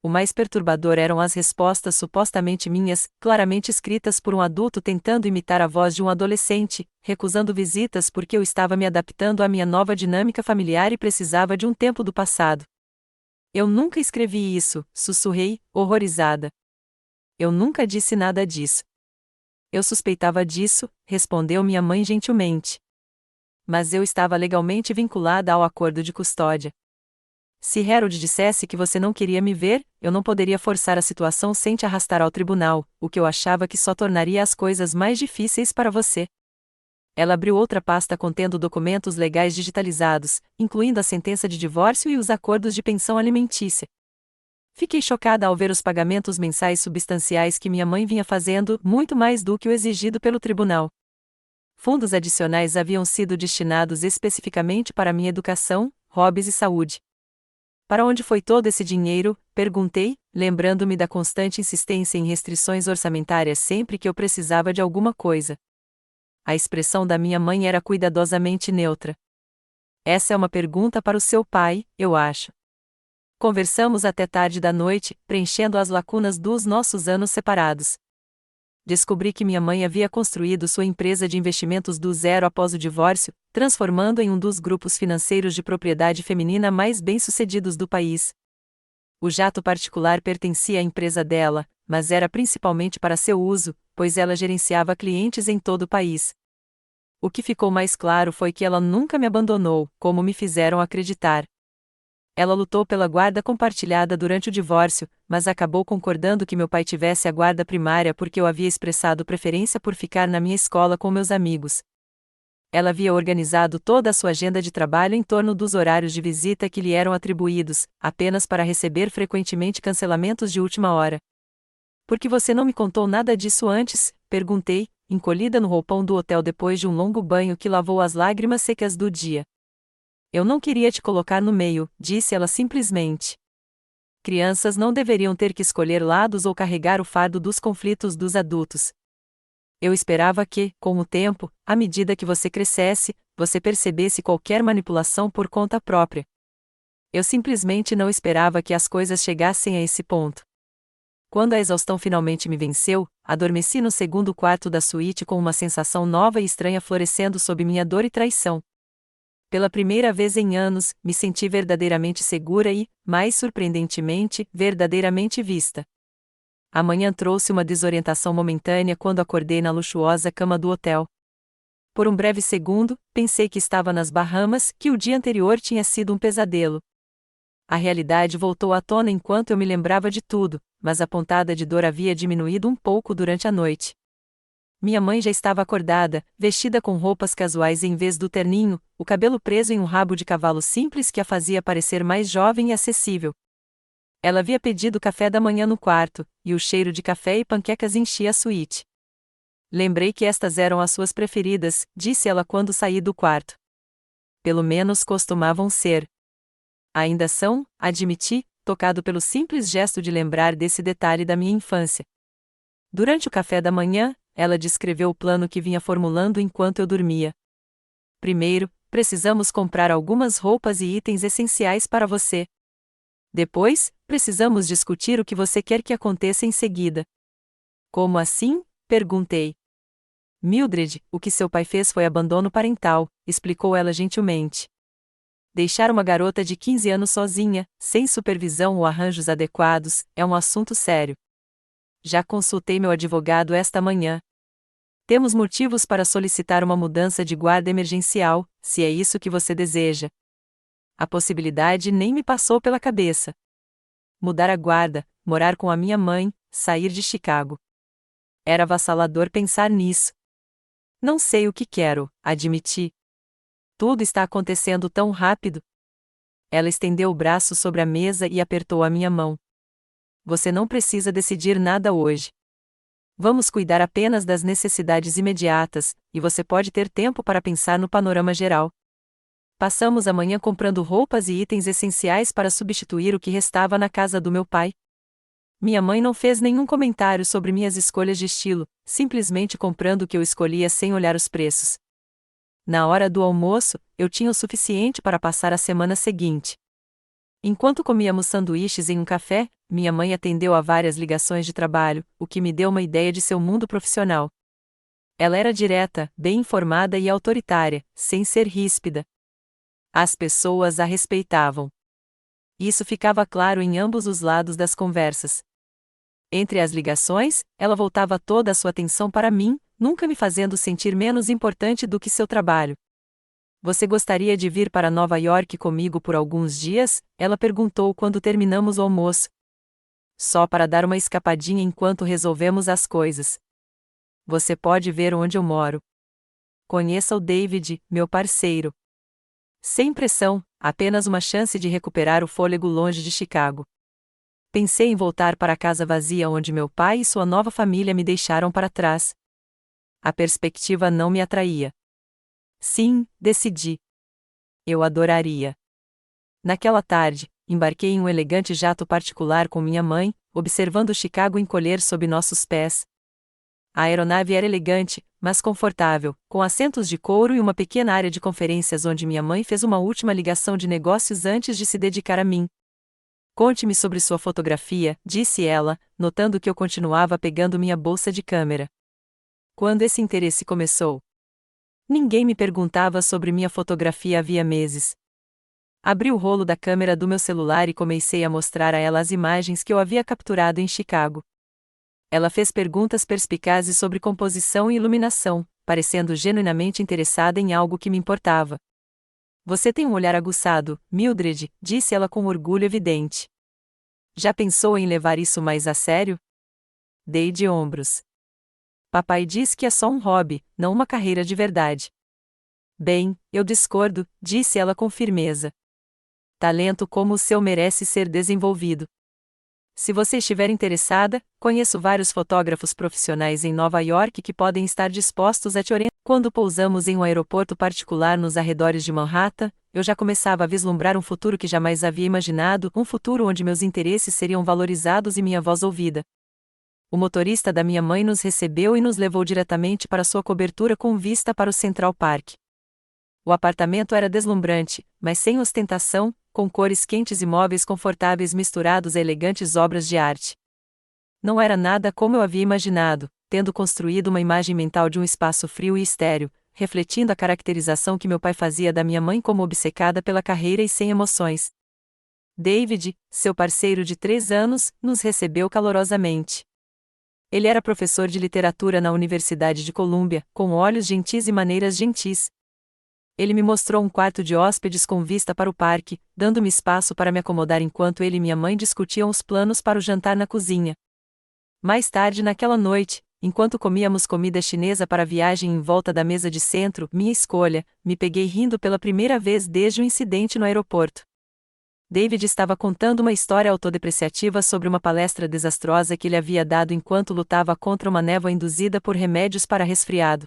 O mais perturbador eram as respostas supostamente minhas, claramente escritas por um adulto tentando imitar a voz de um adolescente, recusando visitas porque eu estava me adaptando à minha nova dinâmica familiar e precisava de um tempo do passado. Eu nunca escrevi isso, sussurrei, horrorizada. Eu nunca disse nada disso. Eu suspeitava disso, respondeu minha mãe gentilmente. Mas eu estava legalmente vinculada ao acordo de custódia. Se Harold dissesse que você não queria me ver, eu não poderia forçar a situação sem te arrastar ao tribunal, o que eu achava que só tornaria as coisas mais difíceis para você. Ela abriu outra pasta contendo documentos legais digitalizados, incluindo a sentença de divórcio e os acordos de pensão alimentícia. Fiquei chocada ao ver os pagamentos mensais substanciais que minha mãe vinha fazendo, muito mais do que o exigido pelo tribunal. Fundos adicionais haviam sido destinados especificamente para minha educação, hobbies e saúde. Para onde foi todo esse dinheiro? Perguntei, lembrando-me da constante insistência em restrições orçamentárias sempre que eu precisava de alguma coisa. A expressão da minha mãe era cuidadosamente neutra. Essa é uma pergunta para o seu pai, eu acho. Conversamos até tarde da noite, preenchendo as lacunas dos nossos anos separados. Descobri que minha mãe havia construído sua empresa de investimentos do zero após o divórcio, transformando em um dos grupos financeiros de propriedade feminina mais bem-sucedidos do país. O jato particular pertencia à empresa dela, mas era principalmente para seu uso, pois ela gerenciava clientes em todo o país. O que ficou mais claro foi que ela nunca me abandonou, como me fizeram acreditar. Ela lutou pela guarda compartilhada durante o divórcio, mas acabou concordando que meu pai tivesse a guarda primária porque eu havia expressado preferência por ficar na minha escola com meus amigos. Ela havia organizado toda a sua agenda de trabalho em torno dos horários de visita que lhe eram atribuídos, apenas para receber frequentemente cancelamentos de última hora. Por que você não me contou nada disso antes? Perguntei, encolhida no roupão do hotel depois de um longo banho que lavou as lágrimas secas do dia. Eu não queria te colocar no meio, disse ela simplesmente. Crianças não deveriam ter que escolher lados ou carregar o fardo dos conflitos dos adultos. Eu esperava que, com o tempo, à medida que você crescesse, você percebesse qualquer manipulação por conta própria. Eu simplesmente não esperava que as coisas chegassem a esse ponto. Quando a exaustão finalmente me venceu, adormeci no segundo quarto da suíte com uma sensação nova e estranha florescendo sob minha dor e traição. Pela primeira vez em anos, me senti verdadeiramente segura e, mais surpreendentemente, verdadeiramente vista. A manhã trouxe uma desorientação momentânea quando acordei na luxuosa cama do hotel. Por um breve segundo, pensei que estava nas Bahamas, que o dia anterior tinha sido um pesadelo. A realidade voltou à tona enquanto eu me lembrava de tudo, mas a pontada de dor havia diminuído um pouco durante a noite. Minha mãe já estava acordada, vestida com roupas casuais em vez do terninho, o cabelo preso em um rabo de cavalo simples que a fazia parecer mais jovem e acessível. Ela havia pedido café da manhã no quarto, e o cheiro de café e panquecas enchia a suíte. Lembrei que estas eram as suas preferidas, disse ela quando saí do quarto. Pelo menos costumavam ser. Ainda são, admiti, tocado pelo simples gesto de lembrar desse detalhe da minha infância. Durante o café da manhã, ela descreveu o plano que vinha formulando enquanto eu dormia. Primeiro, precisamos comprar algumas roupas e itens essenciais para você. Depois, precisamos discutir o que você quer que aconteça em seguida. Como assim? Perguntei. Mildred, o que seu pai fez foi abandono parental, explicou ela gentilmente. Deixar uma garota de 15 anos sozinha, sem supervisão ou arranjos adequados, é um assunto sério. Já consultei meu advogado esta manhã. Temos motivos para solicitar uma mudança de guarda emergencial, se é isso que você deseja. A possibilidade nem me passou pela cabeça. Mudar a guarda, morar com a minha mãe, sair de Chicago. Era avassalador pensar nisso. Não sei o que quero, admiti. Tudo está acontecendo tão rápido. Ela estendeu o braço sobre a mesa e apertou a minha mão. Você não precisa decidir nada hoje. Vamos cuidar apenas das necessidades imediatas, e você pode ter tempo para pensar no panorama geral. Passamos a manhã comprando roupas e itens essenciais para substituir o que restava na casa do meu pai. Minha mãe não fez nenhum comentário sobre minhas escolhas de estilo, simplesmente comprando o que eu escolhia sem olhar os preços. Na hora do almoço, eu tinha o suficiente para passar a semana seguinte. Enquanto comíamos sanduíches em um café, minha mãe atendeu a várias ligações de trabalho, o que me deu uma ideia de seu mundo profissional. Ela era direta, bem informada e autoritária, sem ser ríspida. As pessoas a respeitavam. Isso ficava claro em ambos os lados das conversas. Entre as ligações, ela voltava toda a sua atenção para mim, nunca me fazendo sentir menos importante do que seu trabalho. Você gostaria de vir para Nova York comigo por alguns dias? Ela perguntou quando terminamos o almoço. Só para dar uma escapadinha enquanto resolvemos as coisas. Você pode ver onde eu moro. Conheça o David, meu parceiro. Sem pressão, apenas uma chance de recuperar o fôlego longe de Chicago. Pensei em voltar para a casa vazia onde meu pai e sua nova família me deixaram para trás. A perspectiva não me atraía. Sim, decidi. Eu adoraria. Naquela tarde, embarquei em um elegante jato particular com minha mãe, observando Chicago encolher sob nossos pés. A aeronave era elegante, mas confortável, com assentos de couro e uma pequena área de conferências onde minha mãe fez uma última ligação de negócios antes de se dedicar a mim. Conte-me sobre sua fotografia, disse ela, notando que eu continuava pegando minha bolsa de câmera. Quando esse interesse começou? Ninguém me perguntava sobre minha fotografia havia meses. Abri o rolo da câmera do meu celular e comecei a mostrar a ela as imagens que eu havia capturado em Chicago. Ela fez perguntas perspicazes sobre composição e iluminação, parecendo genuinamente interessada em algo que me importava. Você tem um olhar aguçado, Mildred, disse ela com orgulho evidente. Já pensou em levar isso mais a sério? Dei de ombros. Papai diz que é só um hobby, não uma carreira de verdade. Bem, eu discordo, disse ela com firmeza. Talento como o seu merece ser desenvolvido. Se você estiver interessada, conheço vários fotógrafos profissionais em Nova York que podem estar dispostos a te orientar. Quando pousamos em um aeroporto particular nos arredores de Manhattan, eu já começava a vislumbrar um futuro que jamais havia imaginado, um futuro onde meus interesses seriam valorizados e minha voz ouvida. O motorista da minha mãe nos recebeu e nos levou diretamente para sua cobertura com vista para o Central Park. O apartamento era deslumbrante, mas sem ostentação, com cores quentes e móveis confortáveis misturados a elegantes obras de arte. Não era nada como eu havia imaginado, tendo construído uma imagem mental de um espaço frio e estéril, refletindo a caracterização que meu pai fazia da minha mãe como obcecada pela carreira e sem emoções. David, seu parceiro de 3 anos, nos recebeu calorosamente. Ele era professor de literatura na Universidade de Columbia, com olhos gentis e maneiras gentis. Ele me mostrou um quarto de hóspedes com vista para o parque, dando-me espaço para me acomodar enquanto ele e minha mãe discutiam os planos para o jantar na cozinha. Mais tarde naquela noite, enquanto comíamos comida chinesa para a viagem em volta da mesa de centro, minha escolha, me peguei rindo pela primeira vez desde o incidente no aeroporto. David estava contando uma história autodepreciativa sobre uma palestra desastrosa que ele havia dado enquanto lutava contra uma névoa induzida por remédios para resfriado.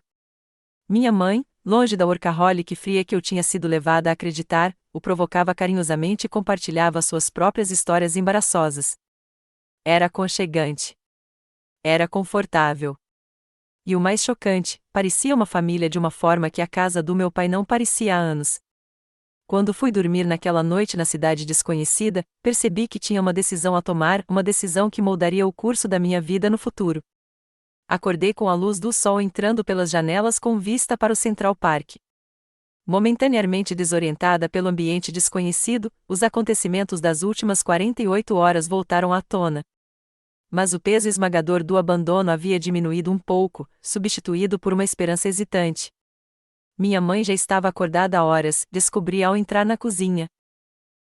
Minha mãe, longe da workaholic fria que eu tinha sido levada a acreditar, o provocava carinhosamente e compartilhava suas próprias histórias embaraçosas. Era aconchegante. Era confortável. E o mais chocante, parecia uma família de uma forma que a casa do meu pai não parecia há anos. Quando fui dormir naquela noite na cidade desconhecida, percebi que tinha uma decisão a tomar, uma decisão que moldaria o curso da minha vida no futuro. Acordei com a luz do sol entrando pelas janelas com vista para o Central Park. Momentaneamente desorientada pelo ambiente desconhecido, os acontecimentos das últimas 48 horas voltaram à tona. Mas o peso esmagador do abandono havia diminuído um pouco, substituído por uma esperança hesitante. Minha mãe já estava acordada há horas, descobri ao entrar na cozinha.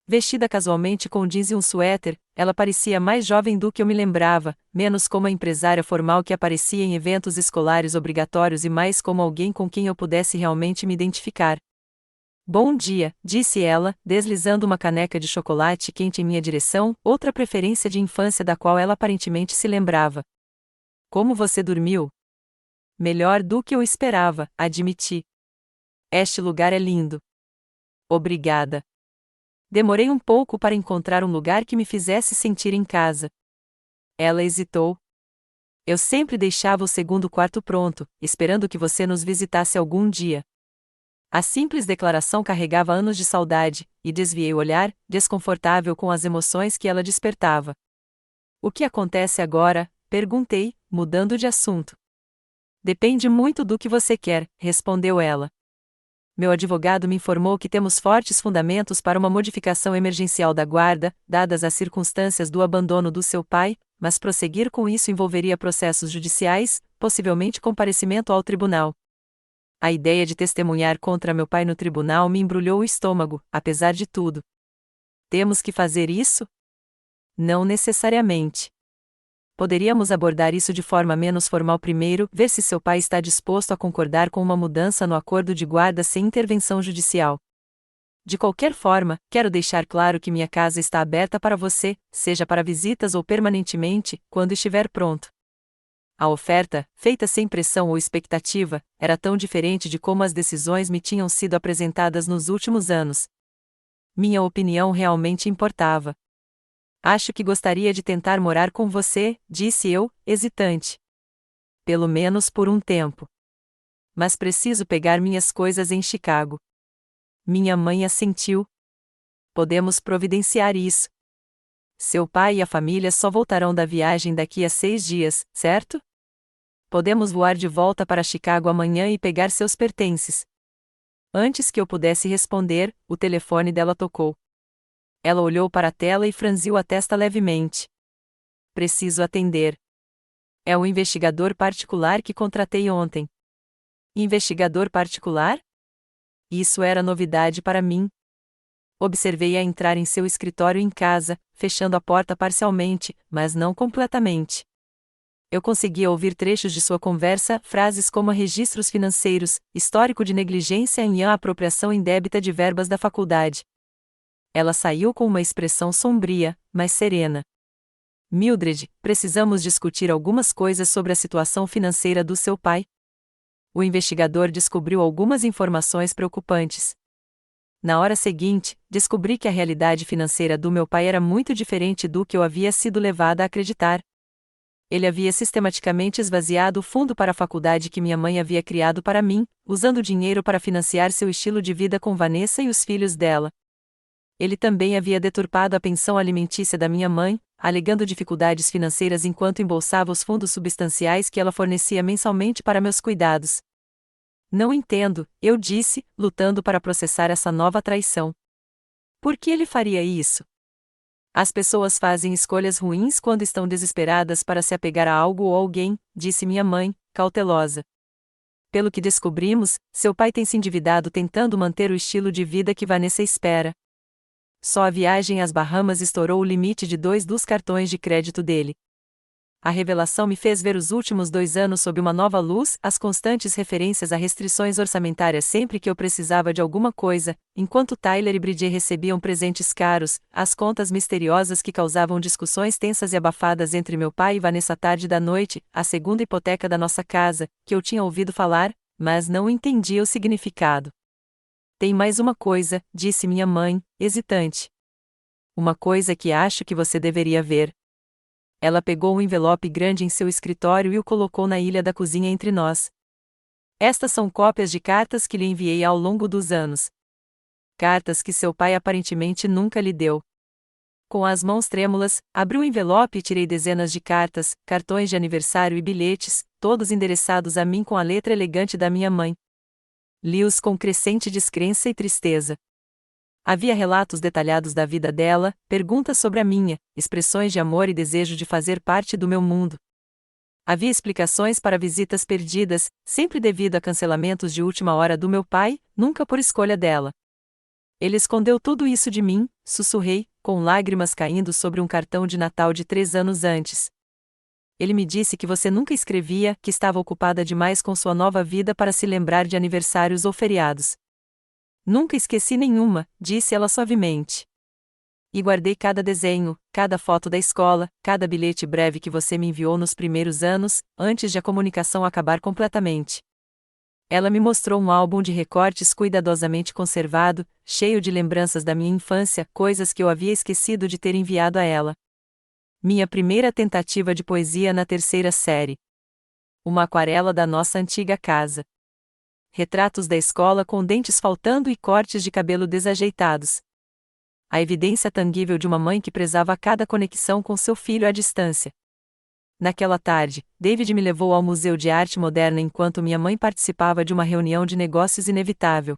Vestida casualmente com jeans e um suéter, ela parecia mais jovem do que eu me lembrava, menos como a empresária formal que aparecia em eventos escolares obrigatórios e mais como alguém com quem eu pudesse realmente me identificar. Bom dia, disse ela, deslizando uma caneca de chocolate quente em minha direção, outra preferência de infância da qual ela aparentemente se lembrava. Como você dormiu? Melhor do que eu esperava, admiti. Este lugar é lindo. Obrigada. Demorei um pouco para encontrar um lugar que me fizesse sentir em casa. Ela hesitou. Eu sempre deixava o segundo quarto pronto, esperando que você nos visitasse algum dia. A simples declaração carregava anos de saudade, e desviei o olhar, desconfortável com as emoções que ela despertava. O que acontece agora? Perguntei, mudando de assunto. Depende muito do que você quer, respondeu ela. Meu advogado me informou que temos fortes fundamentos para uma modificação emergencial da guarda, dadas as circunstâncias do abandono do seu pai, mas prosseguir com isso envolveria processos judiciais, possivelmente comparecimento ao tribunal. A ideia de testemunhar contra meu pai no tribunal me embrulhou o estômago, apesar de tudo. Temos que fazer isso? Não necessariamente. Poderíamos abordar isso de forma menos formal primeiro, ver se seu pai está disposto a concordar com uma mudança no acordo de guarda sem intervenção judicial. De qualquer forma, quero deixar claro que minha casa está aberta para você, seja para visitas ou permanentemente, quando estiver pronto. A oferta, feita sem pressão ou expectativa, era tão diferente de como as decisões me tinham sido apresentadas nos últimos anos. Minha opinião realmente importava. Acho que gostaria de tentar morar com você, disse eu, hesitante. Pelo menos por um tempo. Mas preciso pegar minhas coisas em Chicago. Minha mãe assentiu. Podemos providenciar isso. Seu pai e a família só voltarão da viagem daqui a 6 dias, certo? Podemos voar de volta para Chicago amanhã e pegar seus pertences. Antes que eu pudesse responder, o telefone dela tocou. Ela olhou para a tela e franziu a testa levemente. Preciso atender. É o investigador particular que contratei ontem. Investigador particular? Isso era novidade para mim. Observei-a entrar em seu escritório em casa, fechando a porta parcialmente, mas não completamente. Eu conseguia ouvir trechos de sua conversa, frases como registros financeiros, histórico de negligência e a apropriação indébita de verbas da faculdade. Ela saiu com uma expressão sombria, mas serena. Mildred, precisamos discutir algumas coisas sobre a situação financeira do seu pai. O investigador descobriu algumas informações preocupantes. Na hora seguinte, descobri que a realidade financeira do meu pai era muito diferente do que eu havia sido levada a acreditar. Ele havia sistematicamente esvaziado o fundo para a faculdade que minha mãe havia criado para mim, usando o dinheiro para financiar seu estilo de vida com Vanessa e os filhos dela. Ele também havia deturpado a pensão alimentícia da minha mãe, alegando dificuldades financeiras enquanto embolsava os fundos substanciais que ela fornecia mensalmente para meus cuidados. Não entendo, eu disse, lutando para processar essa nova traição. Por que ele faria isso? As pessoas fazem escolhas ruins quando estão desesperadas para se apegar a algo ou alguém, disse minha mãe, cautelosa. Pelo que descobrimos, seu pai tem se endividado tentando manter o estilo de vida que Vanessa espera. Só a viagem às Bahamas estourou o limite de 2 dos cartões de crédito dele. A revelação me fez ver os últimos 2 anos sob uma nova luz, as constantes referências a restrições orçamentárias sempre que eu precisava de alguma coisa, enquanto Tyler e Bridget recebiam presentes caros, as contas misteriosas que causavam discussões tensas e abafadas entre meu pai e Vanessa tarde da noite, a segunda hipoteca da nossa casa, que eu tinha ouvido falar, mas não entendia o significado. Tem mais uma coisa, disse minha mãe, hesitante. Uma coisa que acho que você deveria ver. Ela pegou um envelope grande em seu escritório e o colocou na ilha da cozinha entre nós. Estas são cópias de cartas que lhe enviei ao longo dos anos. Cartas que seu pai aparentemente nunca lhe deu. Com as mãos trêmulas, abri o envelope e tirei dezenas de cartas, cartões de aniversário e bilhetes, todos endereçados a mim com a letra elegante da minha mãe. Li-os com crescente descrença e tristeza. Havia relatos detalhados da vida dela, perguntas sobre a minha, expressões de amor e desejo de fazer parte do meu mundo. Havia explicações para visitas perdidas, sempre devido a cancelamentos de última hora do meu pai, nunca por escolha dela. Ele escondeu tudo isso de mim, sussurrei, com lágrimas caindo sobre um cartão de Natal de 3 anos antes. Ele me disse que você nunca escrevia, que estava ocupada demais com sua nova vida para se lembrar de aniversários ou feriados. Nunca esqueci nenhuma, disse ela suavemente. E guardei cada desenho, cada foto da escola, cada bilhete breve que você me enviou nos primeiros anos, antes de a comunicação acabar completamente. Ela me mostrou um álbum de recortes cuidadosamente conservado, cheio de lembranças da minha infância, coisas que eu havia esquecido de ter enviado a ela. Minha primeira tentativa de poesia na 3ª série. Uma aquarela da nossa antiga casa. Retratos da escola com dentes faltando e cortes de cabelo desajeitados. A evidência tangível de uma mãe que prezava cada conexão com seu filho à distância. Naquela tarde, David me levou ao Museu de Arte Moderna enquanto minha mãe participava de uma reunião de negócios inevitável.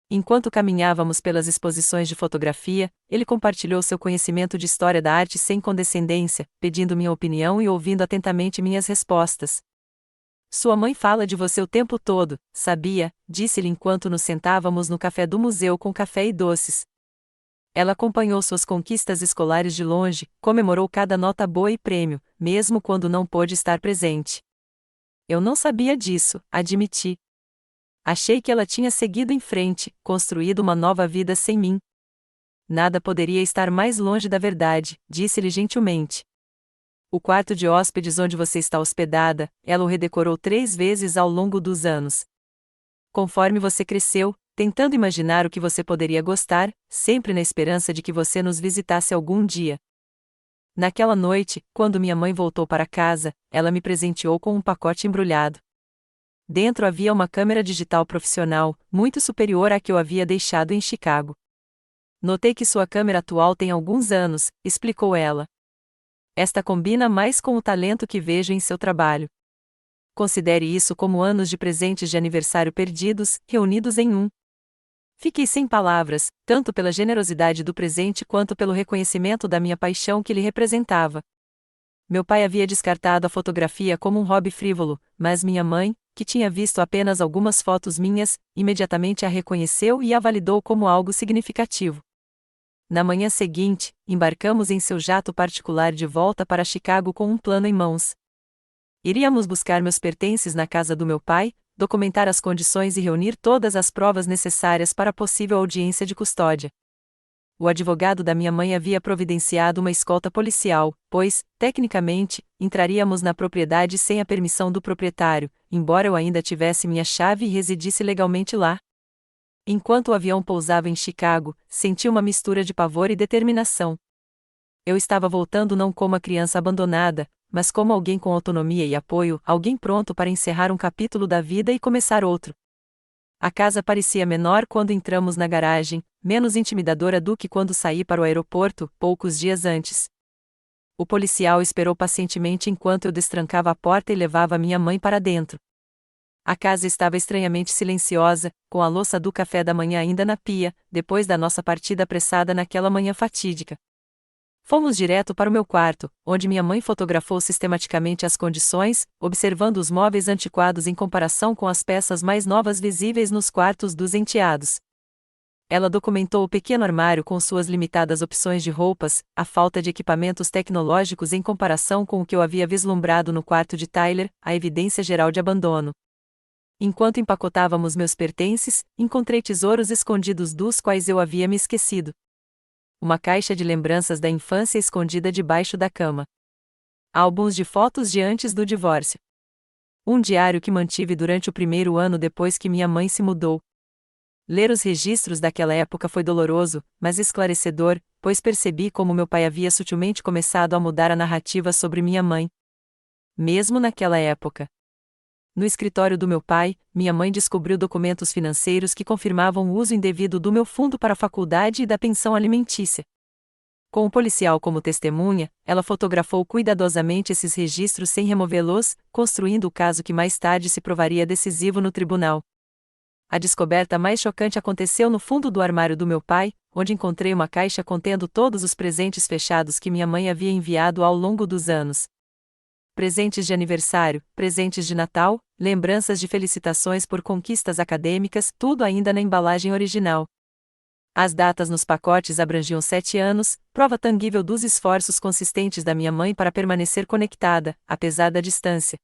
Enquanto caminhávamos pelas exposições de fotografia, ele compartilhou seu conhecimento de história da arte sem condescendência, pedindo minha opinião e ouvindo atentamente minhas respostas. Sua mãe fala de você o tempo todo, sabia? Disse-lhe enquanto nos sentávamos no café do museu com café e doces. Ela acompanhou suas conquistas escolares de longe, comemorou cada nota boa e prêmio, mesmo quando não pôde estar presente. Eu não sabia disso, admiti. Achei que ela tinha seguido em frente, construído uma nova vida sem mim. Nada poderia estar mais longe da verdade, disse-lhe gentilmente. O quarto de hóspedes onde você está hospedada, ela o redecorou 3 vezes ao longo dos anos. Conforme você cresceu, tentando imaginar o que você poderia gostar, sempre na esperança de que você nos visitasse algum dia. Naquela noite, quando minha mãe voltou para casa, ela me presenteou com um pacote embrulhado. Dentro havia uma câmera digital profissional, muito superior à que eu havia deixado em Chicago. Notei que sua câmera atual tem alguns anos, explicou ela. Esta combina mais com o talento que vejo em seu trabalho. Considere isso como anos de presentes de aniversário perdidos, reunidos em um. Fiquei sem palavras, tanto pela generosidade do presente quanto pelo reconhecimento da minha paixão que lhe representava. Meu pai havia descartado a fotografia como um hobby frívolo, mas minha mãe, que tinha visto apenas algumas fotos minhas, imediatamente a reconheceu e a validou como algo significativo. Na manhã seguinte, embarcamos em seu jato particular de volta para Chicago com um plano em mãos. Iríamos buscar meus pertences na casa do meu pai, documentar as condições e reunir todas as provas necessárias para a possível audiência de custódia. O advogado da minha mãe havia providenciado uma escolta policial, pois, tecnicamente, entraríamos na propriedade sem a permissão do proprietário, embora eu ainda tivesse minha chave e residisse legalmente lá. Enquanto o avião pousava em Chicago, senti uma mistura de pavor e determinação. Eu estava voltando não como a criança abandonada, mas como alguém com autonomia e apoio, alguém pronto para encerrar um capítulo da vida e começar outro. A casa parecia menor quando entramos na garagem, menos intimidadora do que quando saí para o aeroporto, poucos dias antes. O policial esperou pacientemente enquanto eu destrancava a porta e levava minha mãe para dentro. A casa estava estranhamente silenciosa, com a louça do café da manhã ainda na pia, depois da nossa partida apressada naquela manhã fatídica. Fomos direto para o meu quarto, onde minha mãe fotografou sistematicamente as condições, observando os móveis antiquados em comparação com as peças mais novas visíveis nos quartos dos enteados. Ela documentou o pequeno armário com suas limitadas opções de roupas, a falta de equipamentos tecnológicos em comparação com o que eu havia vislumbrado no quarto de Tyler, a evidência geral de abandono. Enquanto empacotávamos meus pertences, encontrei tesouros escondidos dos quais eu havia me esquecido. Uma caixa de lembranças da infância escondida debaixo da cama. Álbuns de fotos de antes do divórcio. Um diário que mantive durante o primeiro ano depois que minha mãe se mudou. Ler os registros daquela época foi doloroso, mas esclarecedor, pois percebi como meu pai havia sutilmente começado a mudar a narrativa sobre minha mãe. Mesmo naquela época. No escritório do meu pai, minha mãe descobriu documentos financeiros que confirmavam o uso indevido do meu fundo para a faculdade e da pensão alimentícia. Com o policial como testemunha, ela fotografou cuidadosamente esses registros sem removê-los, construindo o caso que mais tarde se provaria decisivo no tribunal. A descoberta mais chocante aconteceu no fundo do armário do meu pai, onde encontrei uma caixa contendo todos os presentes fechados que minha mãe havia enviado ao longo dos anos. Presentes de aniversário, presentes de Natal, lembranças de felicitações por conquistas acadêmicas, tudo ainda na embalagem original. As datas nos pacotes abrangiam 7 anos, prova tangível dos esforços consistentes da minha mãe para permanecer conectada, apesar da distância.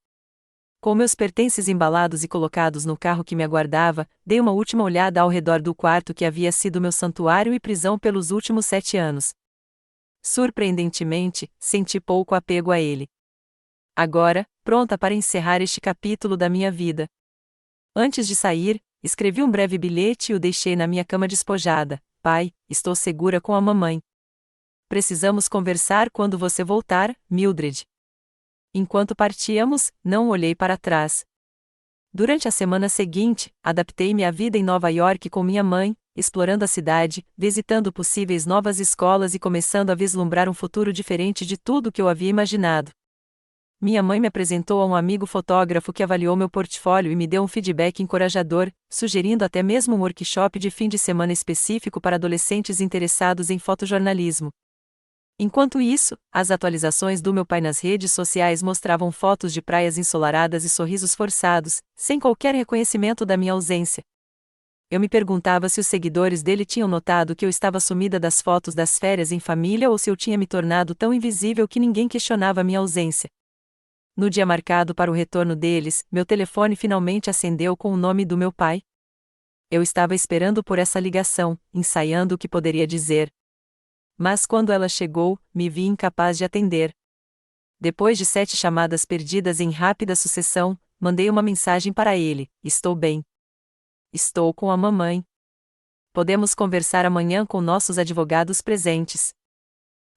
Com meus pertences embalados e colocados no carro que me aguardava, dei uma última olhada ao redor do quarto que havia sido meu santuário e prisão pelos últimos 7 anos. Surpreendentemente, senti pouco apego a ele. Agora, pronta para encerrar este capítulo da minha vida. Antes de sair, escrevi um breve bilhete e o deixei na minha cama despojada. Pai, estou segura com a mamãe. Precisamos conversar quando você voltar, Mildred. Enquanto partíamos, não olhei para trás. Durante a semana seguinte, adaptei-me à vida em Nova York com minha mãe, explorando a cidade, visitando possíveis novas escolas e começando a vislumbrar um futuro diferente de tudo que eu havia imaginado. Minha mãe me apresentou a um amigo fotógrafo que avaliou meu portfólio e me deu um feedback encorajador, sugerindo até mesmo um workshop de fim de semana específico para adolescentes interessados em fotojornalismo. Enquanto isso, as atualizações do meu pai nas redes sociais mostravam fotos de praias ensolaradas e sorrisos forçados, sem qualquer reconhecimento da minha ausência. Eu me perguntava se os seguidores dele tinham notado que eu estava sumida das fotos das férias em família ou se eu tinha me tornado tão invisível que ninguém questionava minha ausência. No dia marcado para o retorno deles, meu telefone finalmente acendeu com o nome do meu pai. Eu estava esperando por essa ligação, ensaiando o que poderia dizer. Mas quando ela chegou, me vi incapaz de atender. Depois de 7 chamadas perdidas em rápida sucessão, mandei uma mensagem para ele: estou bem. Estou com a mamãe. Podemos conversar amanhã com nossos advogados presentes.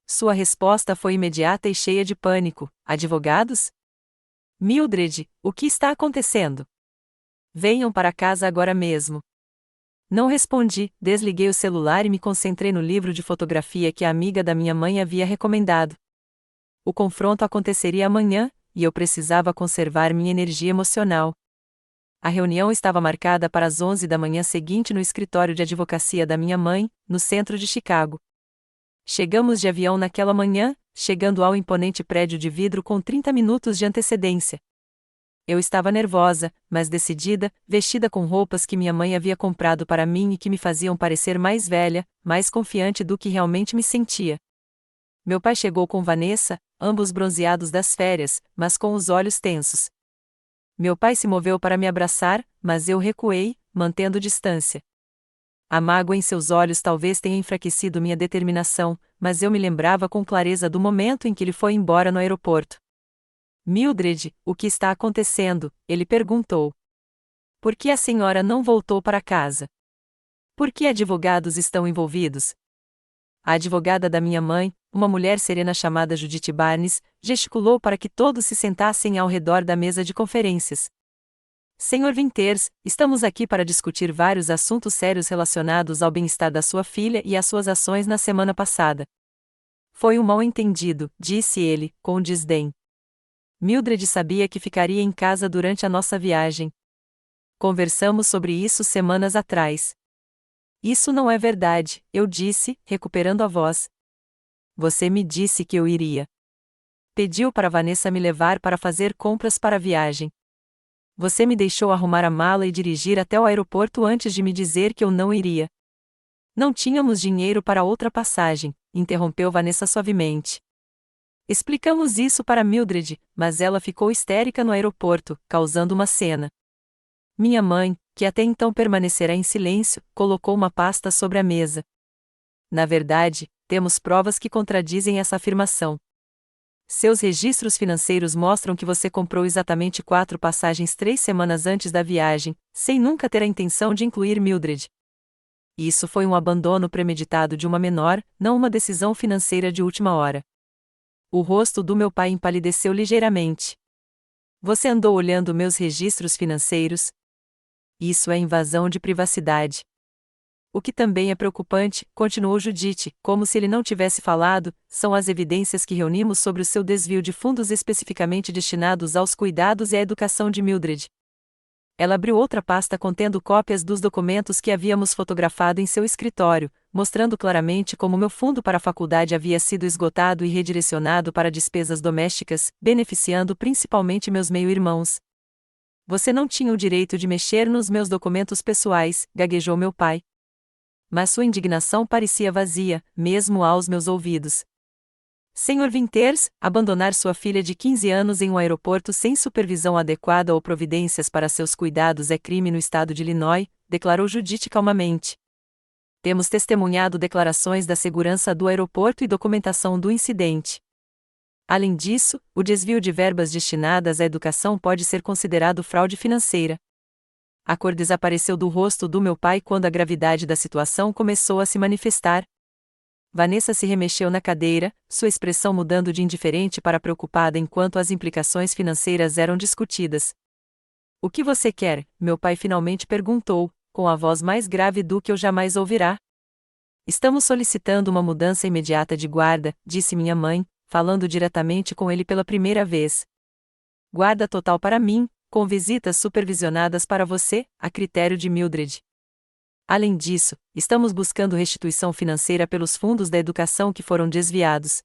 Sua resposta foi imediata e cheia de pânico: advogados? Mildred, o que está acontecendo? Venham para casa agora mesmo. Não respondi, desliguei o celular e me concentrei no livro de fotografia que a amiga da minha mãe havia recomendado. O confronto aconteceria amanhã, e eu precisava conservar minha energia emocional. A reunião estava marcada para as 11 da manhã seguinte no escritório de advocacia da minha mãe, no centro de Chicago. Chegamos de avião naquela manhã, chegando ao imponente prédio de vidro com 30 minutos de antecedência. Eu estava nervosa, mas decidida, vestida com roupas que minha mãe havia comprado para mim e que me faziam parecer mais velha, mais confiante do que realmente me sentia. Meu pai chegou com Vanessa, ambos bronzeados das férias, mas com os olhos tensos. Meu pai se moveu para me abraçar, mas eu recuei, mantendo distância. A mágoa em seus olhos talvez tenha enfraquecido minha determinação, mas eu me lembrava com clareza do momento em que ele foi embora no aeroporto. Mildred, o que está acontecendo? Ele perguntou. Por que a senhora não voltou para casa? Por que advogados estão envolvidos? A advogada da minha mãe, uma mulher serena chamada Judith Barnes, gesticulou para que todos se sentassem ao redor da mesa de conferências. Senhor Winters, estamos aqui para discutir vários assuntos sérios relacionados ao bem-estar da sua filha e às suas ações na semana passada. Foi um mal-entendido, disse ele, com desdém. Mildred sabia que ficaria em casa durante a nossa viagem. Conversamos sobre isso semanas atrás. Isso não é verdade, eu disse, recuperando a voz. Você me disse que eu iria. Pediu para Vanessa me levar para fazer compras para a viagem. Você me deixou arrumar a mala e dirigir até o aeroporto antes de me dizer que eu não iria. Não tínhamos dinheiro para outra passagem, interrompeu Vanessa suavemente. Explicamos isso para Mildred, mas ela ficou histérica no aeroporto, causando uma cena. Minha mãe, que até então permanecera em silêncio, colocou uma pasta sobre a mesa. Na verdade, temos provas que contradizem essa afirmação. Seus registros financeiros mostram que você comprou exatamente 4 passagens 3 semanas antes da viagem, sem nunca ter a intenção de incluir Mildred. Isso foi um abandono premeditado de uma menor, não uma decisão financeira de última hora. O rosto do meu pai empalideceu ligeiramente. Você andou olhando meus registros financeiros? Isso é invasão de privacidade. O que também é preocupante, continuou Judith, como se ele não tivesse falado, são as evidências que reunimos sobre o seu desvio de fundos especificamente destinados aos cuidados e à educação de Mildred. Ela abriu outra pasta contendo cópias dos documentos que havíamos fotografado em seu escritório, mostrando claramente como meu fundo para a faculdade havia sido esgotado e redirecionado para despesas domésticas, beneficiando principalmente meus meio-irmãos. Você não tinha o direito de mexer nos meus documentos pessoais, gaguejou meu pai. Mas sua indignação parecia vazia, mesmo aos meus ouvidos. Sr. Winters, abandonar sua filha de 15 anos em um aeroporto sem supervisão adequada ou providências para seus cuidados é crime no estado de Illinois, declarou Judith calmamente. Temos testemunhado declarações da segurança do aeroporto e documentação do incidente. Além disso, o desvio de verbas destinadas à educação pode ser considerado fraude financeira. A cor desapareceu do rosto do meu pai quando a gravidade da situação começou a se manifestar. Vanessa se remexeu na cadeira, sua expressão mudando de indiferente para preocupada enquanto as implicações financeiras eram discutidas. O que você quer? Meu pai finalmente perguntou, com a voz mais grave do que eu jamais ouvirá. Estamos solicitando uma mudança imediata de guarda, disse minha mãe, falando diretamente com ele pela primeira vez. Guarda total para mim, com visitas supervisionadas para você, a critério de Mildred. Além disso, estamos buscando restituição financeira pelos fundos da educação que foram desviados.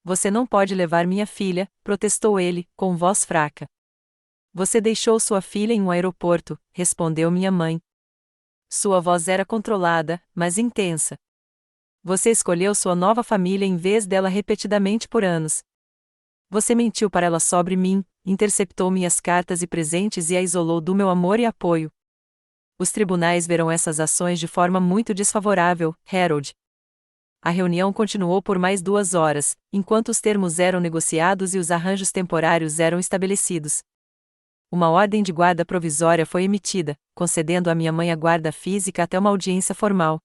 Você não pode levar minha filha, protestou ele, com voz fraca. Você deixou sua filha em um aeroporto, respondeu minha mãe. Sua voz era controlada, mas intensa. Você escolheu sua nova família em vez dela repetidamente por anos. Você mentiu para ela sobre mim, interceptou minhas cartas e presentes e a isolou do meu amor e apoio. Os tribunais verão essas ações de forma muito desfavorável, Harold. A reunião continuou por mais 2 horas, enquanto os termos eram negociados e os arranjos temporários eram estabelecidos. Uma ordem de guarda provisória foi emitida, concedendo à minha mãe a guarda física até uma audiência formal.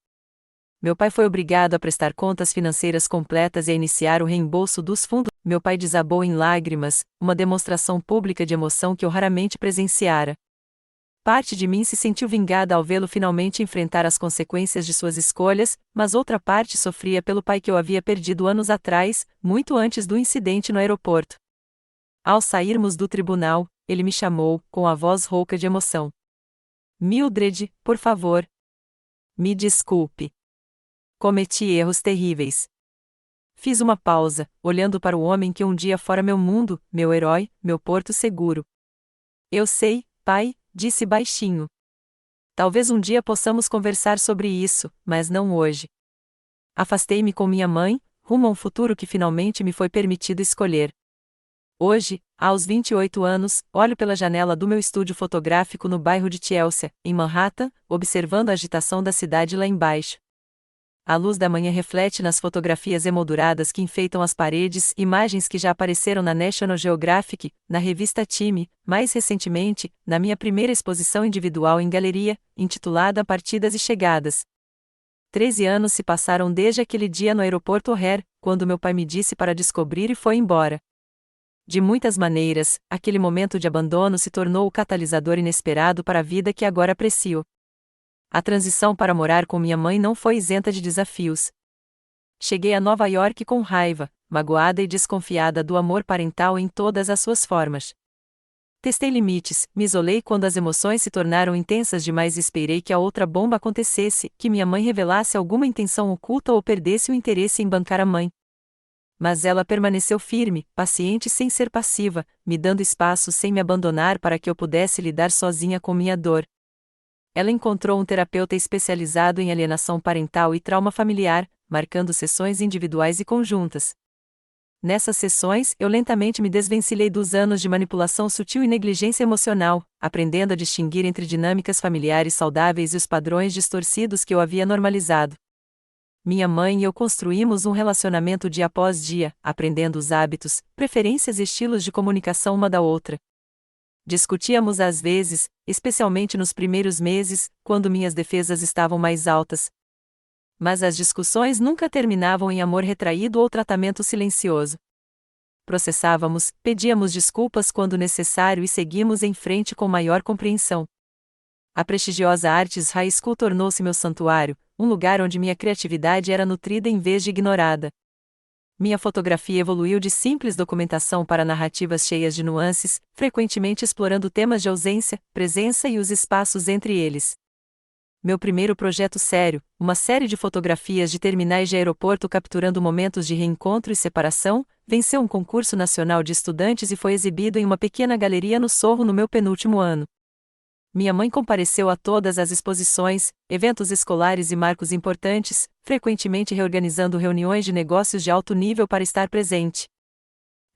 Meu pai foi obrigado a prestar contas financeiras completas e a iniciar o reembolso dos fundos. Meu pai desabou em lágrimas, uma demonstração pública de emoção que eu raramente presenciara. Parte de mim se sentiu vingada ao vê-lo finalmente enfrentar as consequências de suas escolhas, mas outra parte sofria pelo pai que eu havia perdido anos atrás, muito antes do incidente no aeroporto. Ao sairmos do tribunal, ele me chamou, com a voz rouca de emoção. Mildred, por favor. Me desculpe. Cometi erros terríveis. Fiz uma pausa, olhando para o homem que um dia fora meu mundo, meu herói, meu porto seguro. Eu sei, pai, disse baixinho. Talvez um dia possamos conversar sobre isso, mas não hoje. Afastei-me com minha mãe, rumo a um futuro que finalmente me foi permitido escolher. Hoje, aos 28 anos, olho pela janela do meu estúdio fotográfico no bairro de Chelsea, em Manhattan, observando a agitação da cidade lá embaixo. A luz da manhã reflete nas fotografias emolduradas que enfeitam as paredes, imagens que já apareceram na National Geographic, na revista Time, mais recentemente, na minha primeira exposição individual em galeria, intitulada Partidas e Chegadas. 13 anos se passaram desde aquele dia no aeroporto O'Hare, quando meu pai me disse para descobrir e foi embora. De muitas maneiras, aquele momento de abandono se tornou o catalisador inesperado para a vida que agora aprecio. A transição para morar com minha mãe não foi isenta de desafios. Cheguei a Nova York com raiva, magoada e desconfiada do amor parental em todas as suas formas. Testei limites, me isolei quando as emoções se tornaram intensas demais e esperei que a outra bomba acontecesse, que minha mãe revelasse alguma intenção oculta ou perdesse o interesse em bancar a mãe. Mas ela permaneceu firme, paciente sem ser passiva, me dando espaço sem me abandonar para que eu pudesse lidar sozinha com minha dor. Ela encontrou um terapeuta especializado em alienação parental e trauma familiar, marcando sessões individuais e conjuntas. Nessas sessões, eu lentamente me desvencilhei dos anos de manipulação sutil e negligência emocional, aprendendo a distinguir entre dinâmicas familiares saudáveis e os padrões distorcidos que eu havia normalizado. Minha mãe e eu construímos um relacionamento dia após dia, aprendendo os hábitos, preferências e estilos de comunicação uma da outra. Discutíamos às vezes, especialmente nos primeiros meses, quando minhas defesas estavam mais altas. Mas as discussões nunca terminavam em amor retraído ou tratamento silencioso. Processávamos, pedíamos desculpas quando necessário e seguimos em frente com maior compreensão. A prestigiosa Arts High School tornou-se meu santuário, um lugar onde minha criatividade era nutrida em vez de ignorada. Minha fotografia evoluiu de simples documentação para narrativas cheias de nuances, frequentemente explorando temas de ausência, presença e os espaços entre eles. Meu primeiro projeto sério, uma série de fotografias de terminais de aeroporto capturando momentos de reencontro e separação, venceu um concurso nacional de estudantes e foi exibido em uma pequena galeria no Sorro no meu penúltimo ano. Minha mãe compareceu a todas as exposições, eventos escolares e marcos importantes, frequentemente reorganizando reuniões de negócios de alto nível para estar presente.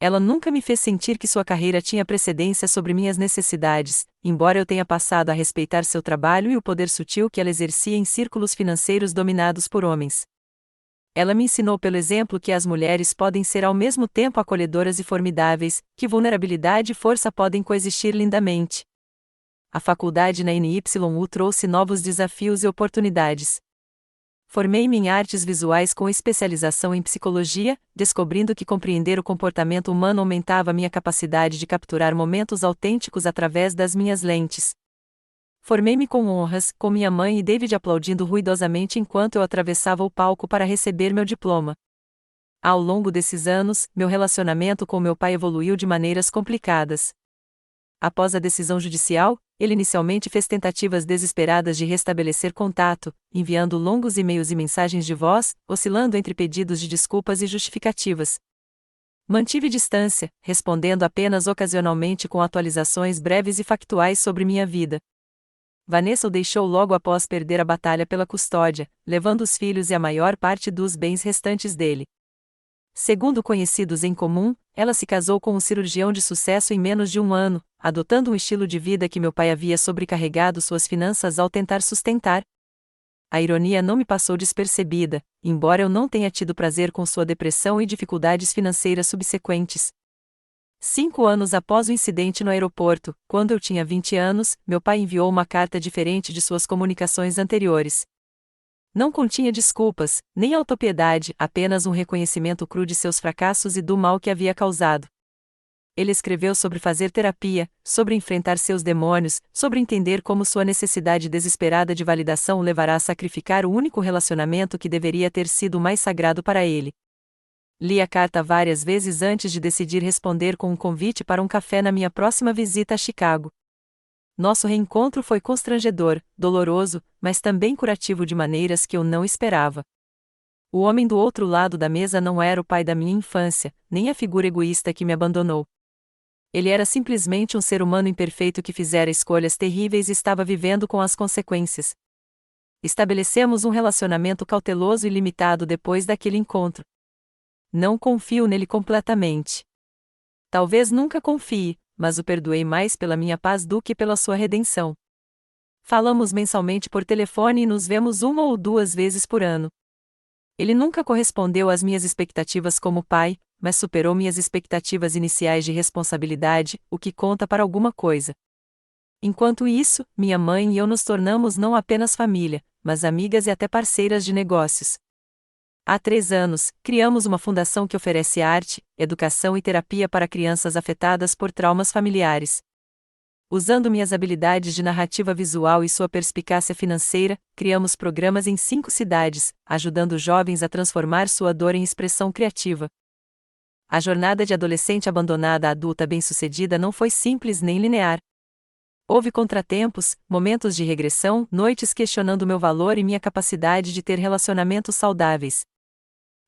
Ela nunca me fez sentir que sua carreira tinha precedência sobre minhas necessidades, embora eu tenha passado a respeitar seu trabalho e o poder sutil que ela exercia em círculos financeiros dominados por homens. Ela me ensinou pelo exemplo que as mulheres podem ser ao mesmo tempo acolhedoras e formidáveis, que vulnerabilidade e força podem coexistir lindamente. A faculdade na NYU trouxe novos desafios e oportunidades. Formei-me em artes visuais com especialização em psicologia, descobrindo que compreender o comportamento humano aumentava minha capacidade de capturar momentos autênticos através das minhas lentes. Formei-me com honras, com minha mãe e David aplaudindo ruidosamente enquanto eu atravessava o palco para receber meu diploma. Ao longo desses anos, meu relacionamento com meu pai evoluiu de maneiras complicadas. Após a decisão judicial, ele inicialmente fez tentativas desesperadas de restabelecer contato, enviando longos e-mails e mensagens de voz, oscilando entre pedidos de desculpas e justificativas. Mantive distância, respondendo apenas ocasionalmente com atualizações breves e factuais sobre minha vida. Vanessa o deixou logo após perder a batalha pela custódia, levando os filhos e a maior parte dos bens restantes dele. Segundo conhecidos em comum, ela se casou com um cirurgião de sucesso em menos de um ano, adotando um estilo de vida que meu pai havia sobrecarregado suas finanças ao tentar sustentar. A ironia não me passou despercebida, embora eu não tenha tido prazer com sua depressão e dificuldades financeiras subsequentes. 5 anos após o incidente no aeroporto, quando eu tinha 20 anos, meu pai enviou uma carta diferente de suas comunicações anteriores. Não continha desculpas, nem autopiedade, apenas um reconhecimento cru de seus fracassos e do mal que havia causado. Ele escreveu sobre fazer terapia, sobre enfrentar seus demônios, sobre entender como sua necessidade desesperada de validação o levará a sacrificar o único relacionamento que deveria ter sido o mais sagrado para ele. Li a carta várias vezes antes de decidir responder com um convite para um café na minha próxima visita a Chicago. Nosso reencontro foi constrangedor, doloroso, mas também curativo de maneiras que eu não esperava. O homem do outro lado da mesa não era o pai da minha infância, nem a figura egoísta que me abandonou. Ele era simplesmente um ser humano imperfeito que fizera escolhas terríveis e estava vivendo com as consequências. Estabelecemos um relacionamento cauteloso e limitado depois daquele encontro. Não confio nele completamente. Talvez nunca confie, mas o perdoei mais pela minha paz do que pela sua redenção. Falamos mensalmente por telefone e nos vemos 1 ou 2 vezes por ano. Ele nunca correspondeu às minhas expectativas como pai, mas superou minhas expectativas iniciais de responsabilidade, o que conta para alguma coisa. Enquanto isso, minha mãe e eu nos tornamos não apenas família, mas amigas e até parceiras de negócios. Há 3 anos, criamos uma fundação que oferece arte, educação e terapia para crianças afetadas por traumas familiares. Usando minhas habilidades de narrativa visual e sua perspicácia financeira, criamos programas em 5 cidades, ajudando jovens a transformar sua dor em expressão criativa. A jornada de adolescente abandonada a adulta bem-sucedida não foi simples nem linear. Houve contratempos, momentos de regressão, noites questionando meu valor e minha capacidade de ter relacionamentos saudáveis.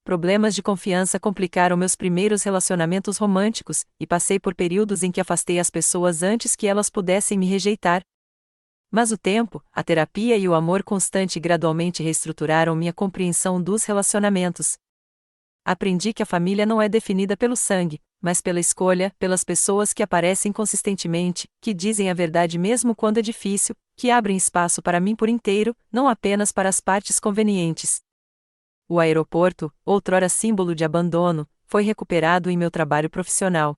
Problemas de confiança complicaram meus primeiros relacionamentos românticos, e passei por períodos em que afastei as pessoas antes que elas pudessem me rejeitar. Mas o tempo, a terapia e o amor constante gradualmente reestruturaram minha compreensão dos relacionamentos. Aprendi que a família não é definida pelo sangue, mas pela escolha, pelas pessoas que aparecem consistentemente, que dizem a verdade mesmo quando é difícil, que abrem espaço para mim por inteiro, não apenas para as partes convenientes. O aeroporto, outrora símbolo de abandono, foi recuperado em meu trabalho profissional.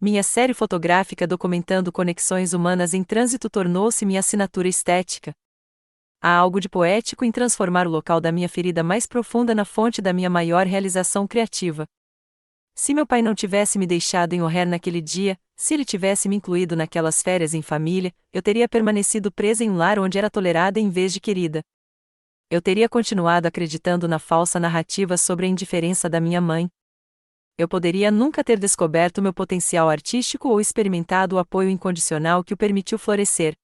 Minha série fotográfica documentando conexões humanas em trânsito tornou-se minha assinatura estética. Há algo de poético em transformar o local da minha ferida mais profunda na fonte da minha maior realização criativa. Se meu pai não tivesse me deixado em O'Hare naquele dia, se ele tivesse me incluído naquelas férias em família, eu teria permanecido presa em um lar onde era tolerada em vez de querida. Eu teria continuado acreditando na falsa narrativa sobre a indiferença da minha mãe. Eu poderia nunca ter descoberto meu potencial artístico ou experimentado o apoio incondicional que o permitiu florescer.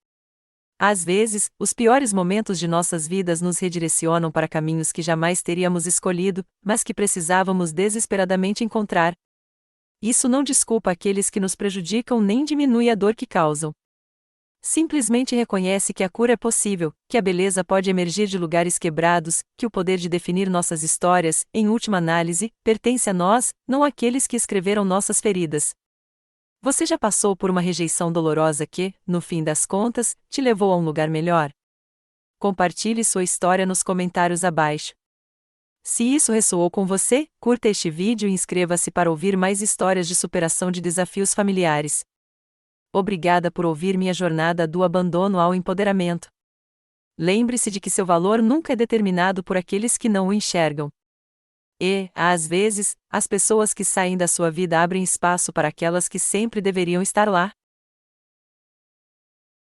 Às vezes, os piores momentos de nossas vidas nos redirecionam para caminhos que jamais teríamos escolhido, mas que precisávamos desesperadamente encontrar. Isso não desculpa aqueles que nos prejudicam nem diminui a dor que causam. Simplesmente reconhece que a cura é possível, que a beleza pode emergir de lugares quebrados, que o poder de definir nossas histórias, em última análise, pertence a nós, não àqueles que escreveram nossas feridas. Você já passou por uma rejeição dolorosa que, no fim das contas, te levou a um lugar melhor? Compartilhe sua história nos comentários abaixo. Se isso ressoou com você, curta este vídeo e inscreva-se para ouvir mais histórias de superação de desafios familiares. Obrigada por ouvir minha jornada do abandono ao empoderamento. Lembre-se de que seu valor nunca é determinado por aqueles que não o enxergam. E, às vezes, as pessoas que saem da sua vida abrem espaço para aquelas que sempre deveriam estar lá.